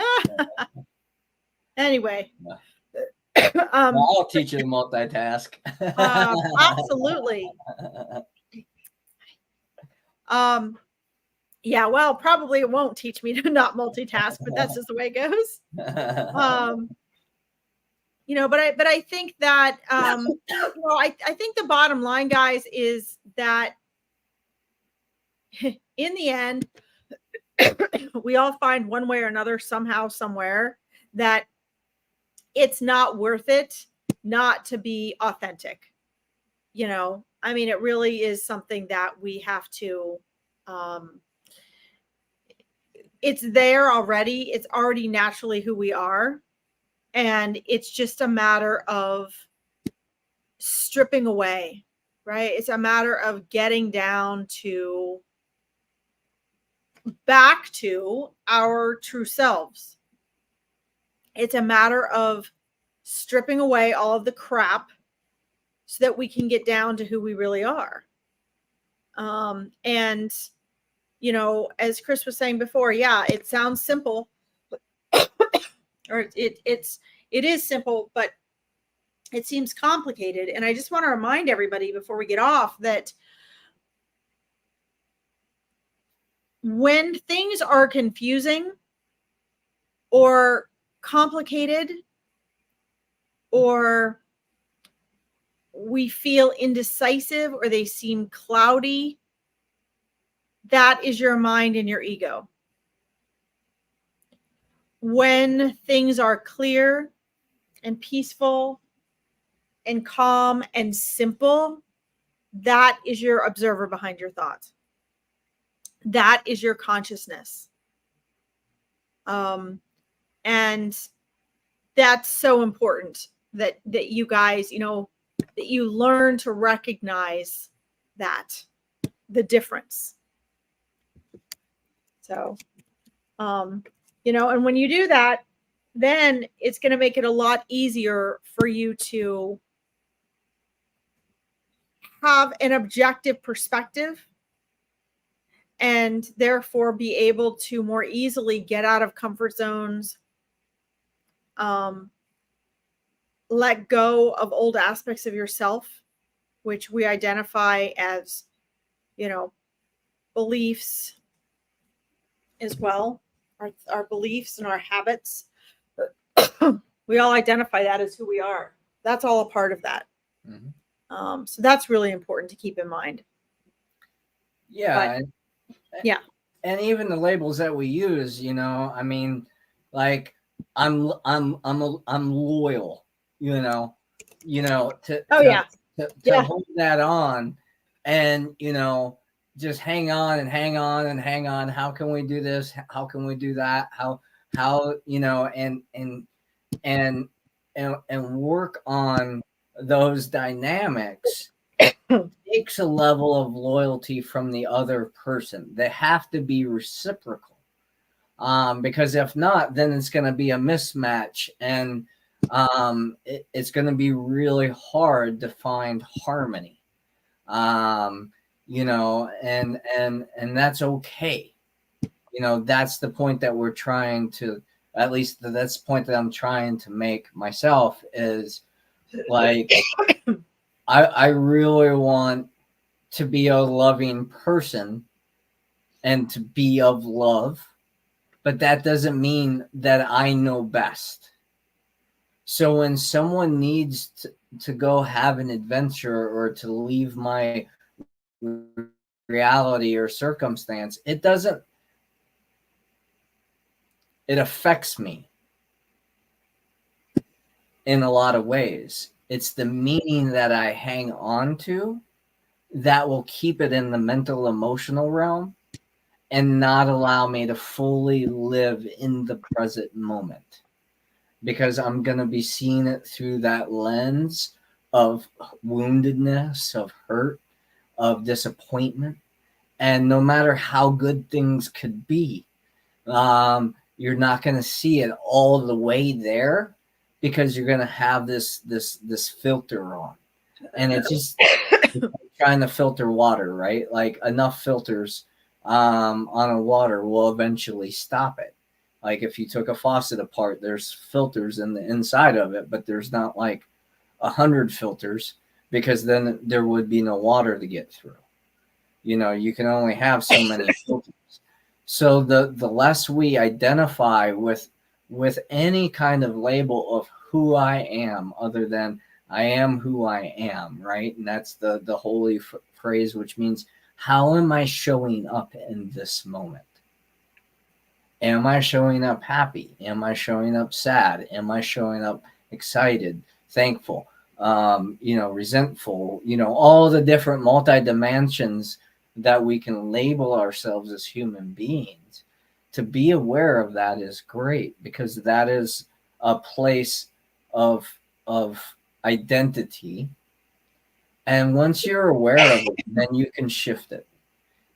Anyway. I'll teach you to multitask. Absolutely. Yeah, well, probably it won't teach me to not multitask, but that's just the way it goes. But I think that I think the bottom line, guys, is that in the end, we all find one way or another, somehow, somewhere, that it's not worth it not to be authentic. I mean, it really is something that we have to, it's there already. It's already naturally who we are. And it's just a matter of stripping away, right? It's a matter of getting down to back to our true selves. It's a matter of stripping away all of the crap so that we can get down to who we really are. And as Chris was saying before, yeah, it sounds simple, or it is simple, but it seems complicated. And I just want to remind everybody before we get off that when things are confusing or complicated, or we feel indecisive, or they seem cloudy, that is your mind and your ego. When things are clear and peaceful and calm and simple, that is your observer behind your thoughts. That is your consciousness. And that's so important that you guys, that you learn to recognize that, the difference. So, and when you do that, then it's going to make it a lot easier for you to have an objective perspective, and therefore be able to more easily get out of comfort zones, let go of old aspects of yourself, which we identify as, beliefs as well, our beliefs and our habits. We all identify that as who we are. That's all a part of that. Mm-hmm. So that's really important to keep in mind. Yeah. Yeah. And even the labels that we use, I mean, like I'm loyal, to hold that on, and, just hang on and hang on and hang on. How can we do this? How can we do that? How, and work on those dynamics takes a level of loyalty from the other person. They have to be reciprocal, because if not, then it's going to be a mismatch, and it's going to be really hard to find harmony. And that's okay. That's the point that we're trying to at least that's the point that I'm trying to make myself, is like, I really want to be a loving person and to be of love, but that doesn't mean that I know best. So when someone needs to go have an adventure or to leave my reality or circumstance, it affects me in a lot of ways. It's the meaning that I hang on to that will keep it in the mental emotional realm and not allow me to fully live in the present moment, because I'm going to be seeing it through that lens of woundedness, of hurt, of disappointment. And no matter how good things could be, you're not going to see it all the way there, because you're going to have this filter on. And it's just trying to filter water, right? Like, enough filters on a water will eventually stop it. Like, if you took a faucet apart, there's filters in the inside of it, but there's not like 100 filters, because then there would be no water to get through. You can only have so many filters. So the less we identify with any kind of label of who I am, other than I am who I am, right? And that's the holy phrase, which means, how am I showing up in this moment? Am I showing up happy? Am I showing up sad? Am I showing up excited, thankful, resentful? All the different multi-dimensions that we can label ourselves as human beings. To be aware of that is great, because that is a place of identity. And once you're aware of it, then you can shift it.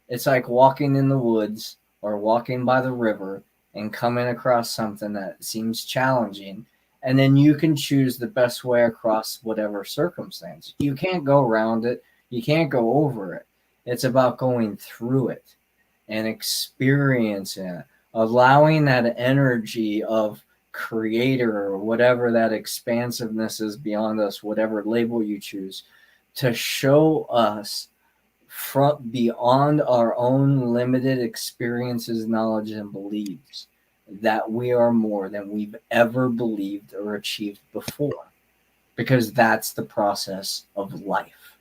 It's like walking in the woods or walking by the river and coming across something that seems challenging. And then you can choose the best way across whatever circumstance. You can't go around it. You can't go over it. It's about going through it and experiencing it, allowing that energy of creator or whatever that expansiveness is beyond us, whatever label you choose, to show us from beyond our own limited experiences, knowledge, and beliefs, that we are more than we've ever believed or achieved before, because that's the process of life.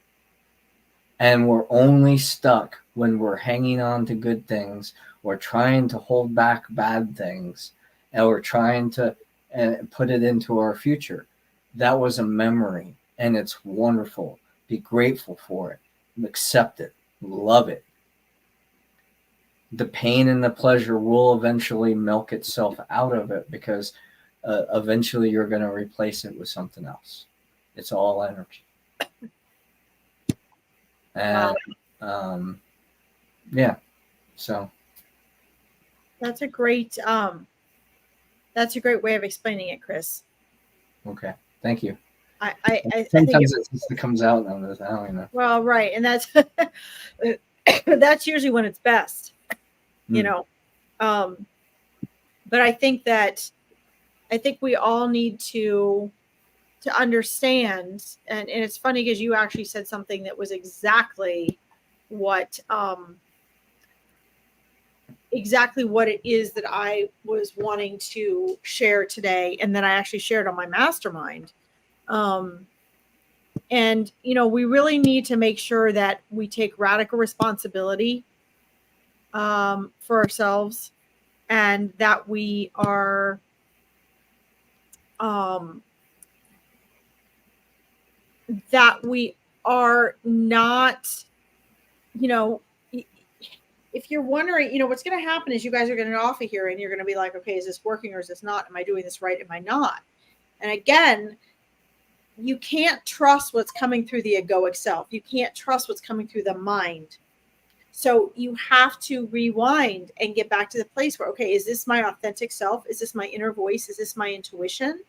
And we're only stuck when we're hanging on to good things, or trying to hold back bad things, and we're trying to put it into our future. That was a memory, and it's wonderful. Be grateful for it. Accept it. Love it. The pain and the pleasure will eventually milk itself out of it, because eventually you're going to replace it with something else. It's all energy. And yeah, so that's a great way of explaining it, Chris. Okay, thank you. I sometimes it just comes out on this. I don't know. Well, right, and that's that's usually when it's best, But I think we all need to understand, and it's funny because you actually said something that was exactly what it is that I was wanting to share today, and then I actually shared on my mastermind. And we really need to make sure that we take radical responsibility for ourselves, and that we are not, if you're wondering, what's going to happen is you guys are going to get off of here and you're going to be like, okay, is this working or is this not? Am I doing this right? Am I not? And again, you can't trust what's coming through the egoic self. You can't trust what's coming through the mind. So you have to rewind and get back to the place where, okay, is this my authentic self? Is this my inner voice? Is this my intuition?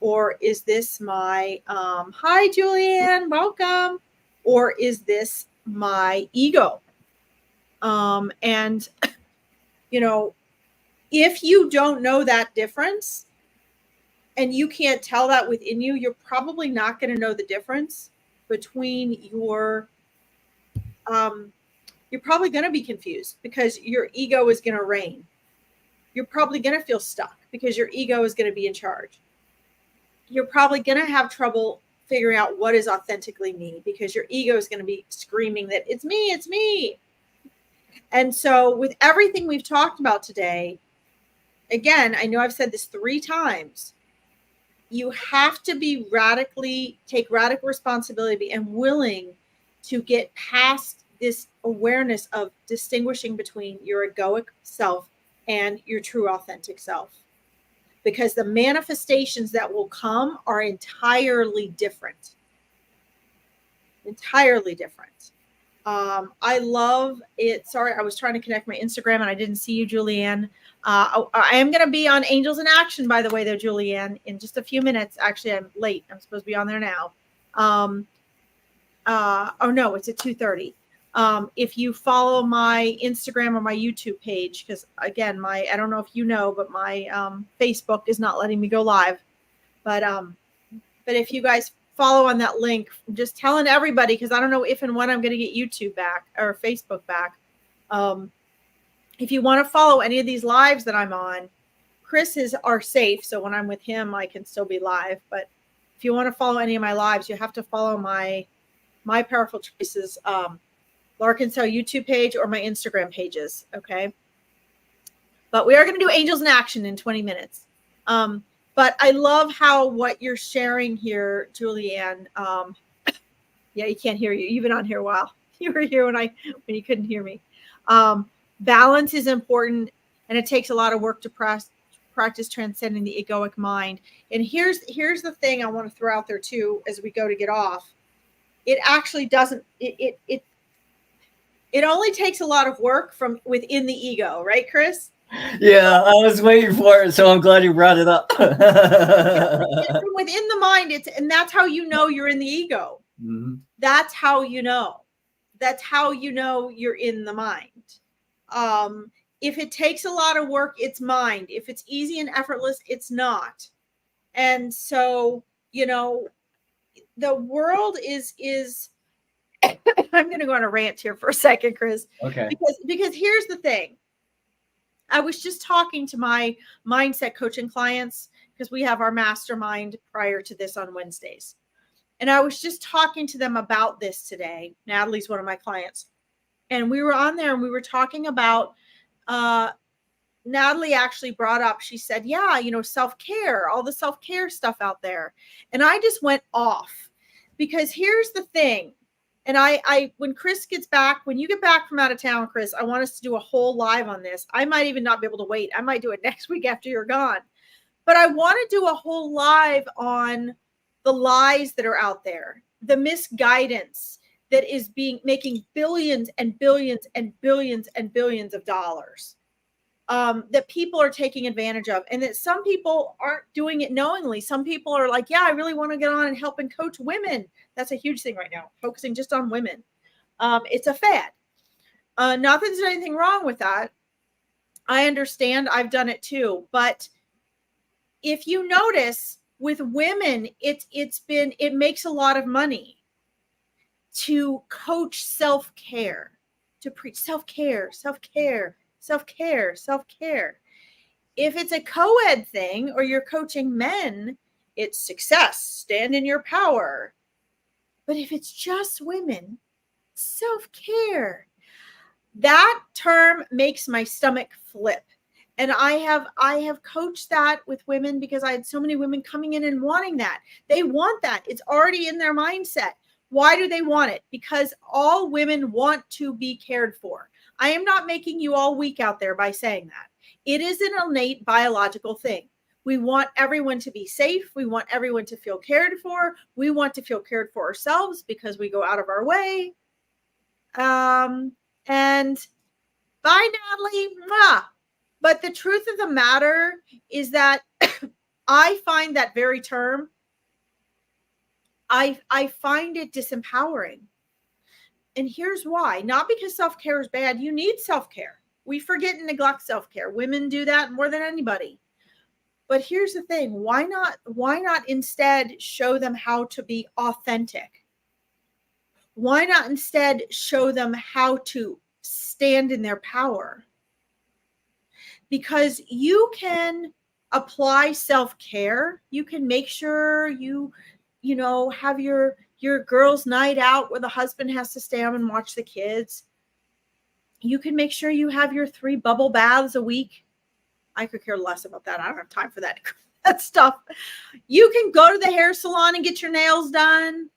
Or is this my, hi, Julianne, welcome. Or is this my ego? And, If you don't know that difference and you can't tell that within you, you're probably not going to know the difference between you're probably going to be confused because your ego is going to reign. You're probably going to feel stuck because your ego is going to be in charge. You're probably going to have trouble figuring out what is authentically me because your ego is going to be screaming that it's me, it's me. And so with everything we've talked about today, again, I know I've said this 3 times, you have to be take radical responsibility and willing to get past this awareness of distinguishing between your egoic self and your true authentic self. Because the manifestations that will come are entirely different. Entirely different. I love it. Sorry, I was trying to connect my Instagram and I didn't see you, Julianne. I am going to be on Angels in Action, by the way, though, Julianne, in just a few minutes. Actually, I'm late. I'm supposed to be on there now. Oh, no, it's at 2:30. If you follow my Instagram or my YouTube page, because again, I don't know if you know, but my Facebook is not letting me go live. But if you guys follow on that link, I'm just telling everybody, because I don't know if and when I'm going to get YouTube back or Facebook back. If you want to follow any of these lives that I'm on, Chris's are safe. So when I'm with him, I can still be live. But if you want to follow any of my lives, you have to follow my Powerful Choices Larkin YouTube page or my Instagram pages. Okay. But we are going to do Angels in Action in 20 minutes. But I love what you're sharing here, Julianne. Yeah, you can't hear you. You've been on here a while. You were here when you couldn't hear me. Balance is important, and it takes a lot of work to practice transcending the egoic mind. And here's the thing I want to throw out there too, as we go to get off. It actually doesn't. It only takes a lot of work from within the ego, right, Chris? Yeah, I was waiting for it, so I'm glad you brought it up. Within the mind, and that's how you know you're in the ego. Mm-hmm. That's how you know. That's how you know you're in the mind. If it takes a lot of work, it's mind. If it's easy and effortless, it's not. And so, the world is I'm going to go on a rant here for a second, Chris. Okay. Because here's the thing. I was just talking to my mindset coaching clients because we have our mastermind prior to this on Wednesdays. And I was just talking to them about this today. Natalie's one of my clients. And we were on there and we were talking about, Natalie actually brought up, she said, yeah, self-care, all the self-care stuff out there. And I just went off because here's the thing. And when Chris gets back, when you get back from out of town, Chris, I want us to do a whole live on this. I might even not be able to wait. I might do it next week after you're gone. But I want to do a whole live on the lies that are out there, the misguidance that is making billions and billions and billions and billions of dollars that people are taking advantage of, and that some people aren't doing it knowingly. Some people are like, yeah, I really want to get on and help and coach women. That's a huge thing right now, focusing just on women. It's a fad. Not that there's anything wrong with that. I understand. I've done it too. But if you notice with women, it makes a lot of money to coach self-care, to preach self-care, self-care, self-care, self-care. If it's a co-ed thing or you're coaching men, it's success, stand in your power. But if it's just women, self-care, that term makes my stomach flip. And I have coached that with women because I had so many women coming in and wanting that. They want that. It's already in their mindset. Why do they want it? Because all women want to be cared for. I am not making you all weak out there by saying that. It is an innate biological thing. We want everyone to be safe. We want everyone to feel cared for. We want to feel cared for ourselves because we go out of our way. And bye, Natalie. Mwah. But the truth of the matter is that I find that very term, I find it disempowering. And here's why. Not because self-care is bad. You need self-care. We forget and neglect self-care. Women do that more than anybody. But here's the thing. Why not instead show them how to be authentic? Why not instead show them how to stand in their power? Because you can apply self-care. You can make sure you have your girls' night out where the husband has to stay home and watch the kids. You can make sure you have your 3 bubble baths a week. I could care less about that. I don't have time for that stuff. You can go to the hair salon and get your nails done.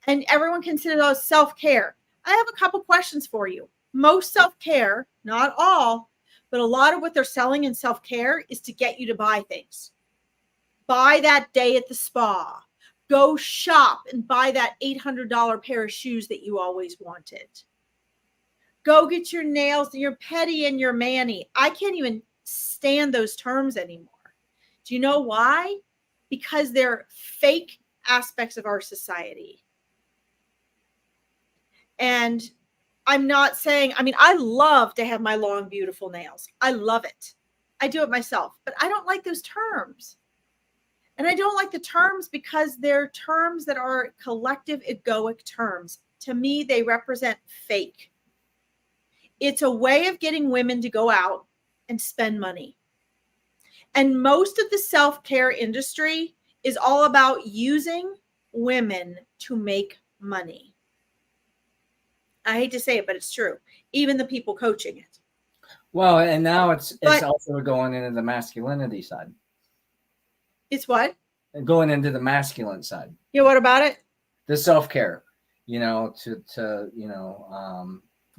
And everyone considers those self-care. I have a couple questions for you. Most self-care, not all, but a lot of what they're selling in self-care is to get you to buy things. Buy that day at the spa. Go shop and buy that $800 pair of shoes that you always wanted. Go get your nails, your pedi and your mani. I can't even stand those terms anymore. Do you know why? Because they're fake aspects of our society. And I'm not saying, I love to have my long, beautiful nails. I love it. I do it myself, but I don't like those terms. And I don't like the terms because they're terms that are collective egoic terms. To me, they represent fake. It's a way of getting women to go out and spend money. And most of the self-care industry is all about using women to make money. I hate to say it, but it's true. Even the people coaching it. Well, and now it's also going into the masculinity side. It's what? Going into the masculine side. Yeah, what about it? The self-care.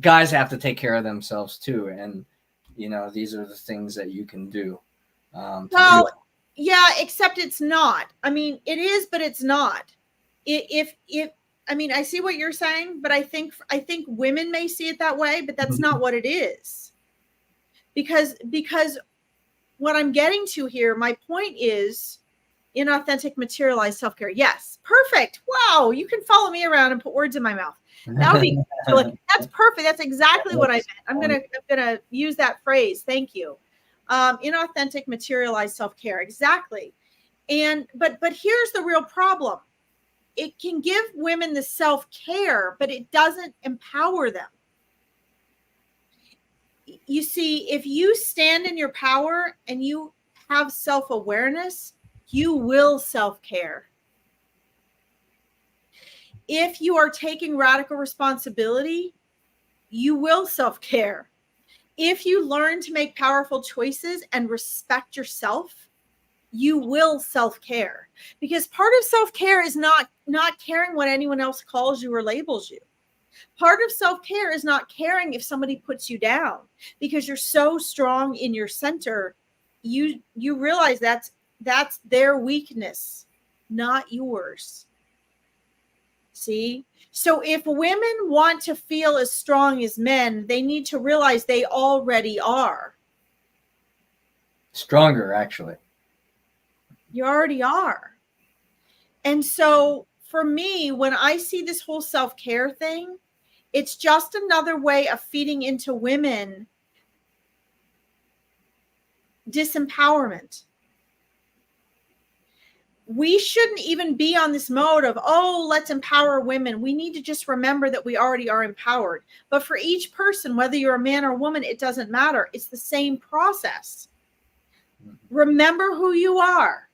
Guys have to take care of themselves too, and these are the things that you can do. Yeah, except it's not. It is, but it's not. I see what you're saying, but I think women may see it that way, but that's not what it is. Because what I'm getting to here, my point is inauthentic materialized self-care. Yes. Perfect. Wow. You can follow me around and put words in my mouth. That would be that's perfect. That's exactly what I meant. I'm gonna use that phrase. Thank you. Inauthentic materialized self-care. Exactly. But here's the real problem. It can give women the self-care, but it doesn't empower them. You see, if you stand in your power and you have self-awareness, you will self-care. If you are taking radical responsibility, you will self-care. If you learn to make powerful choices and respect yourself, you will self-care. Because part of self-care is not caring what anyone else calls you or labels you. Part of self-care is not caring if somebody puts you down, because you're so strong in your center. You realize that's their weakness, not yours. See? So if women want to feel as strong as men, they need to realize they already are. Stronger, actually. You already are. And so for me, when I see this whole self-care thing, it's just another way of feeding into women disempowerment. We shouldn't even be on this mode of, let's empower women. We need to just remember that we already are empowered. But for each person, whether you're a man or a woman, it doesn't matter. It's the same process. Remember who you are.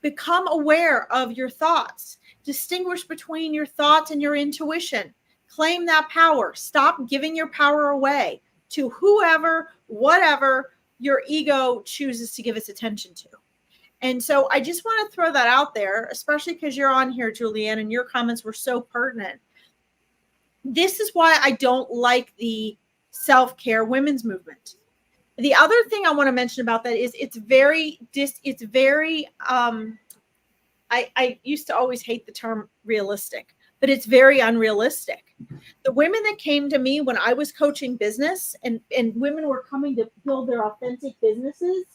Become aware of your thoughts. Distinguish between your thoughts and your intuition. Claim that power. Stop giving your power away to whoever, whatever your ego chooses to give its attention to. And so I just want to throw that out there, especially because you're on here, Julianne, and your comments were so pertinent. This is why I don't like the self-care women's movement. The other thing I want to mention about that is I used to always hate the term realistic, but it's very unrealistic. The women that came to me when I was coaching business and women were coming to build their authentic businesses,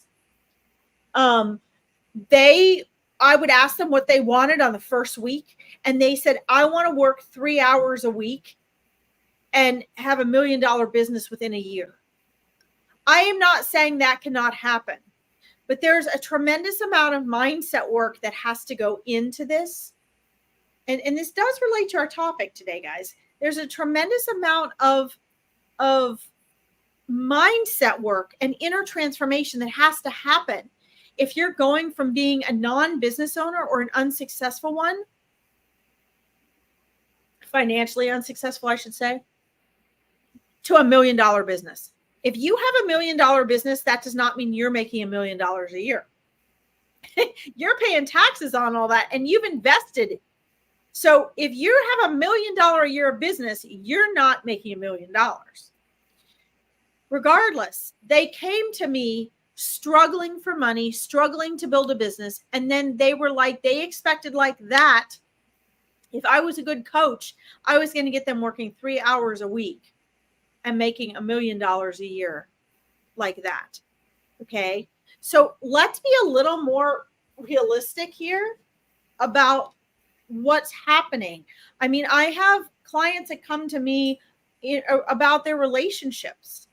I would ask them what they wanted on the first week. And they said, I want to work 3 hours a week and have $1 million business within a year. I am not saying that cannot happen, but there's a tremendous amount of mindset work that has to go into this. And this does relate to our topic today, guys. There's a tremendous amount of mindset work and inner transformation that has to happen if you're going from being a non-business owner or an unsuccessful one, financially unsuccessful, I should say, to $1 million business. If you have $1 million business, that does not mean you're making $1 million a year. You're paying taxes on all that and you've invested. So if you have $1 million a year business, you're not making $1 million. Regardless, they came to me struggling for money, struggling to build a business. And then they were like, they expected like that. If I was a good coach, I was going to get them working 3 hours a week and making $1 million a year like that. Okay. So let's be a little more realistic here about what's happening. I mean, I have clients that come to me about their relationships.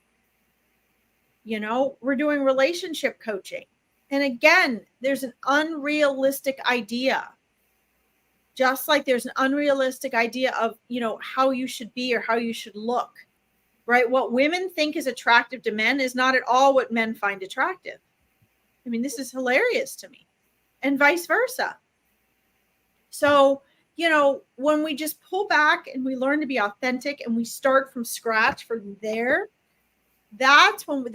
You know, we're doing relationship coaching. And again, there's an unrealistic idea. Just like there's an unrealistic idea of, you know, how you should be or how you should look, right? What women think is attractive to men is not at all what men find attractive. I mean, this is hilarious to me, and vice versa. So, you know, when we just pull back and we learn to be authentic and we start from scratch from there, that's when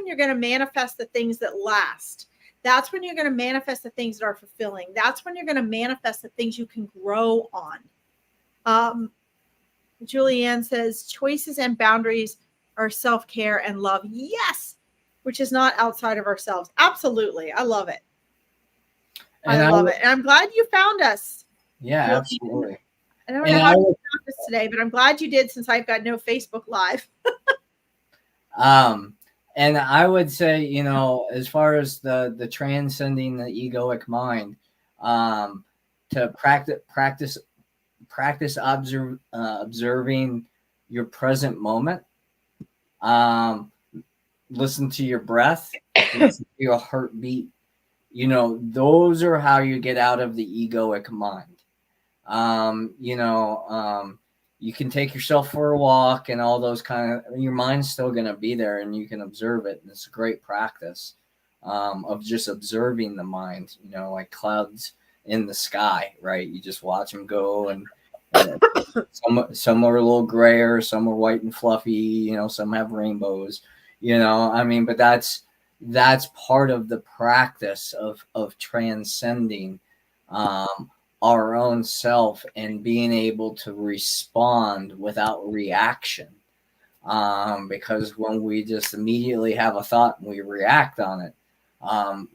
you're going to manifest the things that last. That's when you're going to manifest the things that are fulfilling. That's when you're going to manifest the things you can grow on. Julianne says choices and boundaries are self-care and love. Yes, which is not outside of ourselves. Absolutely. I love it. I love it. And I'm glad you found us. Yeah, absolutely. I don't know how you found us today, but I'm glad you did since I've got no Facebook Live. And I would say, you know, as far as the transcending the egoic mind, to practice observing your present moment, listen to your breath, listen to your heartbeat. You know, those are how you get out of the egoic mind. You can take yourself for a walk and all those your mind's still going to be there and you can observe it. And it's a great practice of just observing the mind, you know, like clouds in the sky, right? You just watch them go, and some are a little grayer, some are white and fluffy, you know, some have rainbows, you know, I mean, but that's part of the practice of transcending our own self and being able to respond without reaction. Because when we just immediately have a thought and we react on it,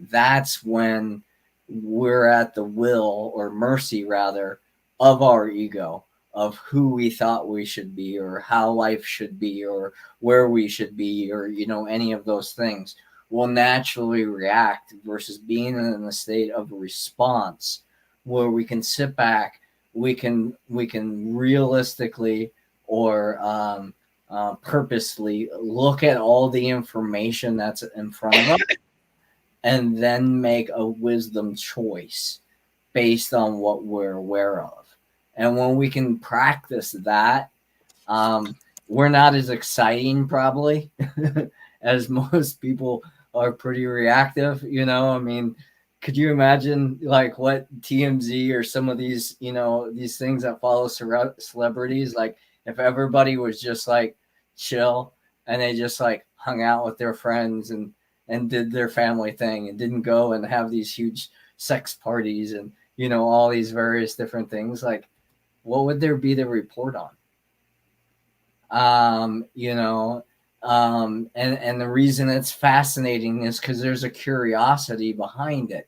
that's when we're at the will or mercy rather of our ego, of who we thought we should be or how life should be or where we should be, or, you know, any of those things. We'll naturally react versus being in a state of response where we can sit back, we can realistically or purposely look at all the information that's in front of us and then make a wisdom choice based on what we're aware of. And when we can practice that, we're not as exciting probably as most people are pretty reactive, you know. I mean, could you imagine like what TMZ or some of these, you know, these things that follow celebrities, like if everybody was just like chill and they just like hung out with their friends and did their family thing and didn't go and have these huge sex parties and, you know, all these various different things, like what would there be to report on? You know, and the reason it's fascinating is because there's a curiosity behind it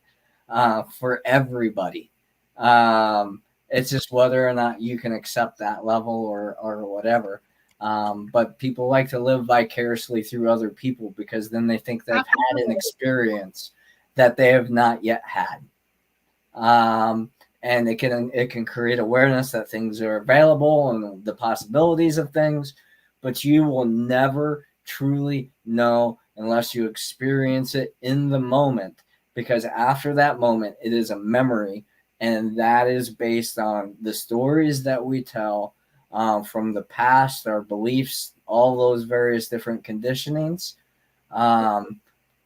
for everybody. It's just whether or not you can accept that level or whatever. But people like to live vicariously through other people because then they think they've had an experience that they have not yet had. And it can create awareness that things are available and the possibilities of things. but you will never truly know unless you experience it in the moment, because after that moment, it is a memory, and that is based on the stories that we tell from the past, our beliefs, all those various different conditionings. Um,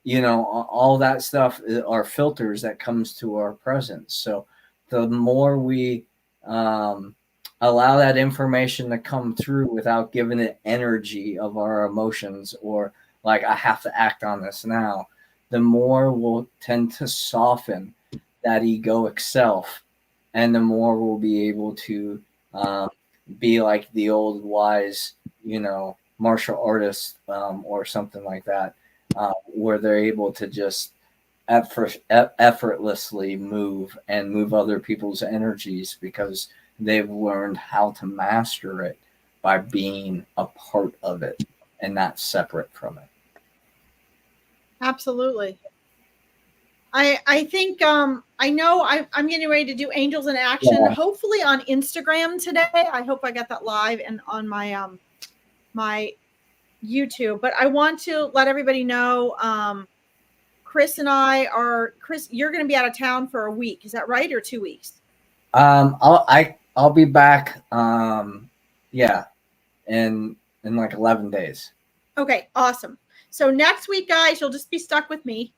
all that stuff are filters that comes to our presence. So the more we allow that information to come through without giving it energy of our emotions, or like, I have to act on this now, the more we'll tend to soften that egoic self, and the more we'll be able to be like the old wise, martial artist, or something like that, where they're able to just effortlessly move other people's energies, because they've learned how to master it by being a part of it and not separate from it. Absolutely. I think I know I'm getting ready to do Angels in Action, hopefully on Instagram today. I hope I got that live and on my my YouTube. But I want to let everybody know, Chris and I are you're going to be out of town for a week. Is that right, or 2 weeks? I'll be back. Yeah, in like 11 days. Okay, awesome. So next week, guys, you'll just be stuck with me.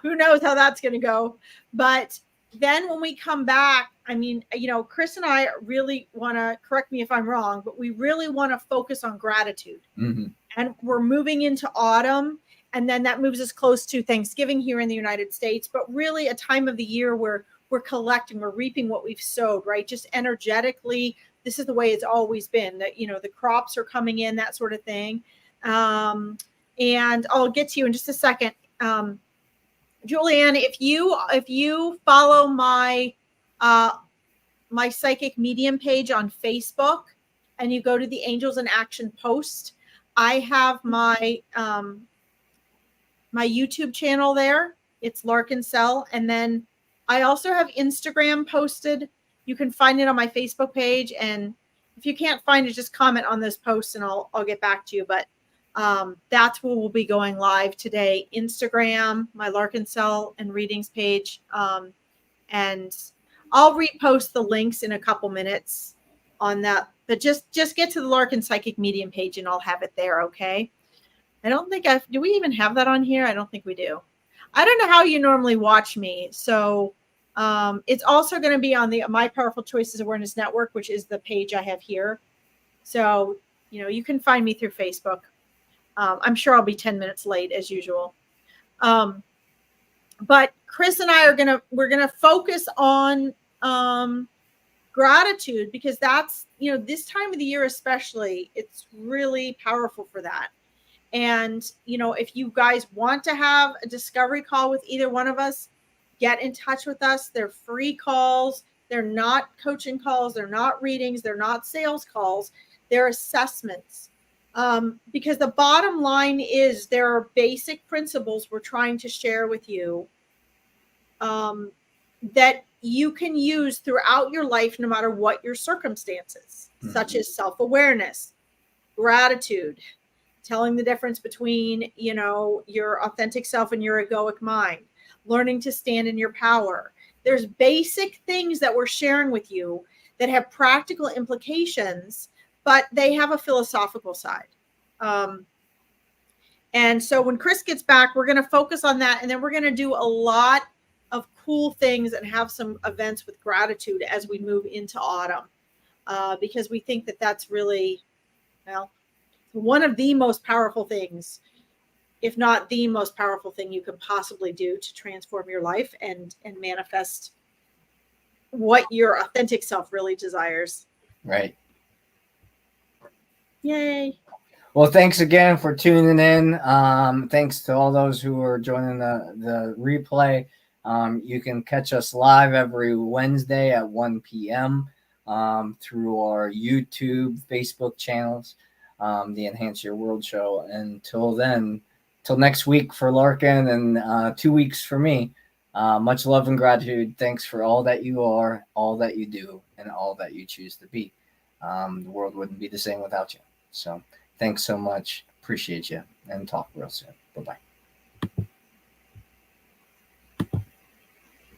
Who knows how that's going to go? But then when we come back, I mean, Chris and I really want to, correct me if I'm wrong, but we really want to focus on gratitude. Mm-hmm. And we're moving into autumn, and then that moves us close to Thanksgiving here in the United States, but really a time of the year where we're collecting, we're reaping what we've sowed, right? Just energetically, this is the way it's always been, that, the crops are coming in, that sort of thing. And I'll get to you in just a second. Julianne, if you follow my my psychic medium page on Facebook, and you go to the Angels in Action post, I have my my YouTube channel there. It's Larkin Cell, and then I also have Instagram posted. You can find it on my Facebook page, and if you can't find it, just comment on this post, and I'll get back to you. But that's where we'll be going live today. Instagram, my Larkin Cell and Readings page. And I'll repost the links in a couple minutes on that. But just get to the Larkin Psychic Medium page, and I'll have it there, okay? I don't think do we even have that on here? I don't think we do. I don't know how you normally watch me. So it's also going to be on the My Powerful Choices Awareness Network, which is the page I have here. So, you can find me through Facebook. I'm sure I'll be 10 minutes late as usual. But Chris and I we're going to focus on gratitude, because that's, this time of the year, especially, it's really powerful for that. And, if you guys want to have a discovery call with either one of us, get in touch with us. They're free calls. They're not coaching calls. They're not readings. They're not sales calls. They're assessments. Because the bottom line is, there are basic principles we're trying to share with you that you can use throughout your life, no matter what your circumstances, such as self-awareness, gratitude, telling the difference between, your authentic self and your egoic mind, learning to stand in your power. There's basic things that we're sharing with you that have practical implications, but they have a philosophical side. And so when Chris gets back, we're going to focus on that. And then we're going to do a lot of cool things and have some events with gratitude as we move into autumn, because we think that that's really, one of the most powerful things, if not the most powerful thing you can possibly do to transform your life and manifest what your authentic self really desires. Right. Yay. Well, thanks again for tuning in. Thanks to all those who are joining the replay. You can catch us live every Wednesday at 1 p.m. Through our YouTube, Facebook channels, the Enhance Your World show. Until then, till next week for Larkin, and 2 weeks for me, much love and gratitude. Thanks for all that you are, all that you do, and all that you choose to be. The world wouldn't be the same without you. So thanks so much. Appreciate you, and talk real soon. Bye-bye.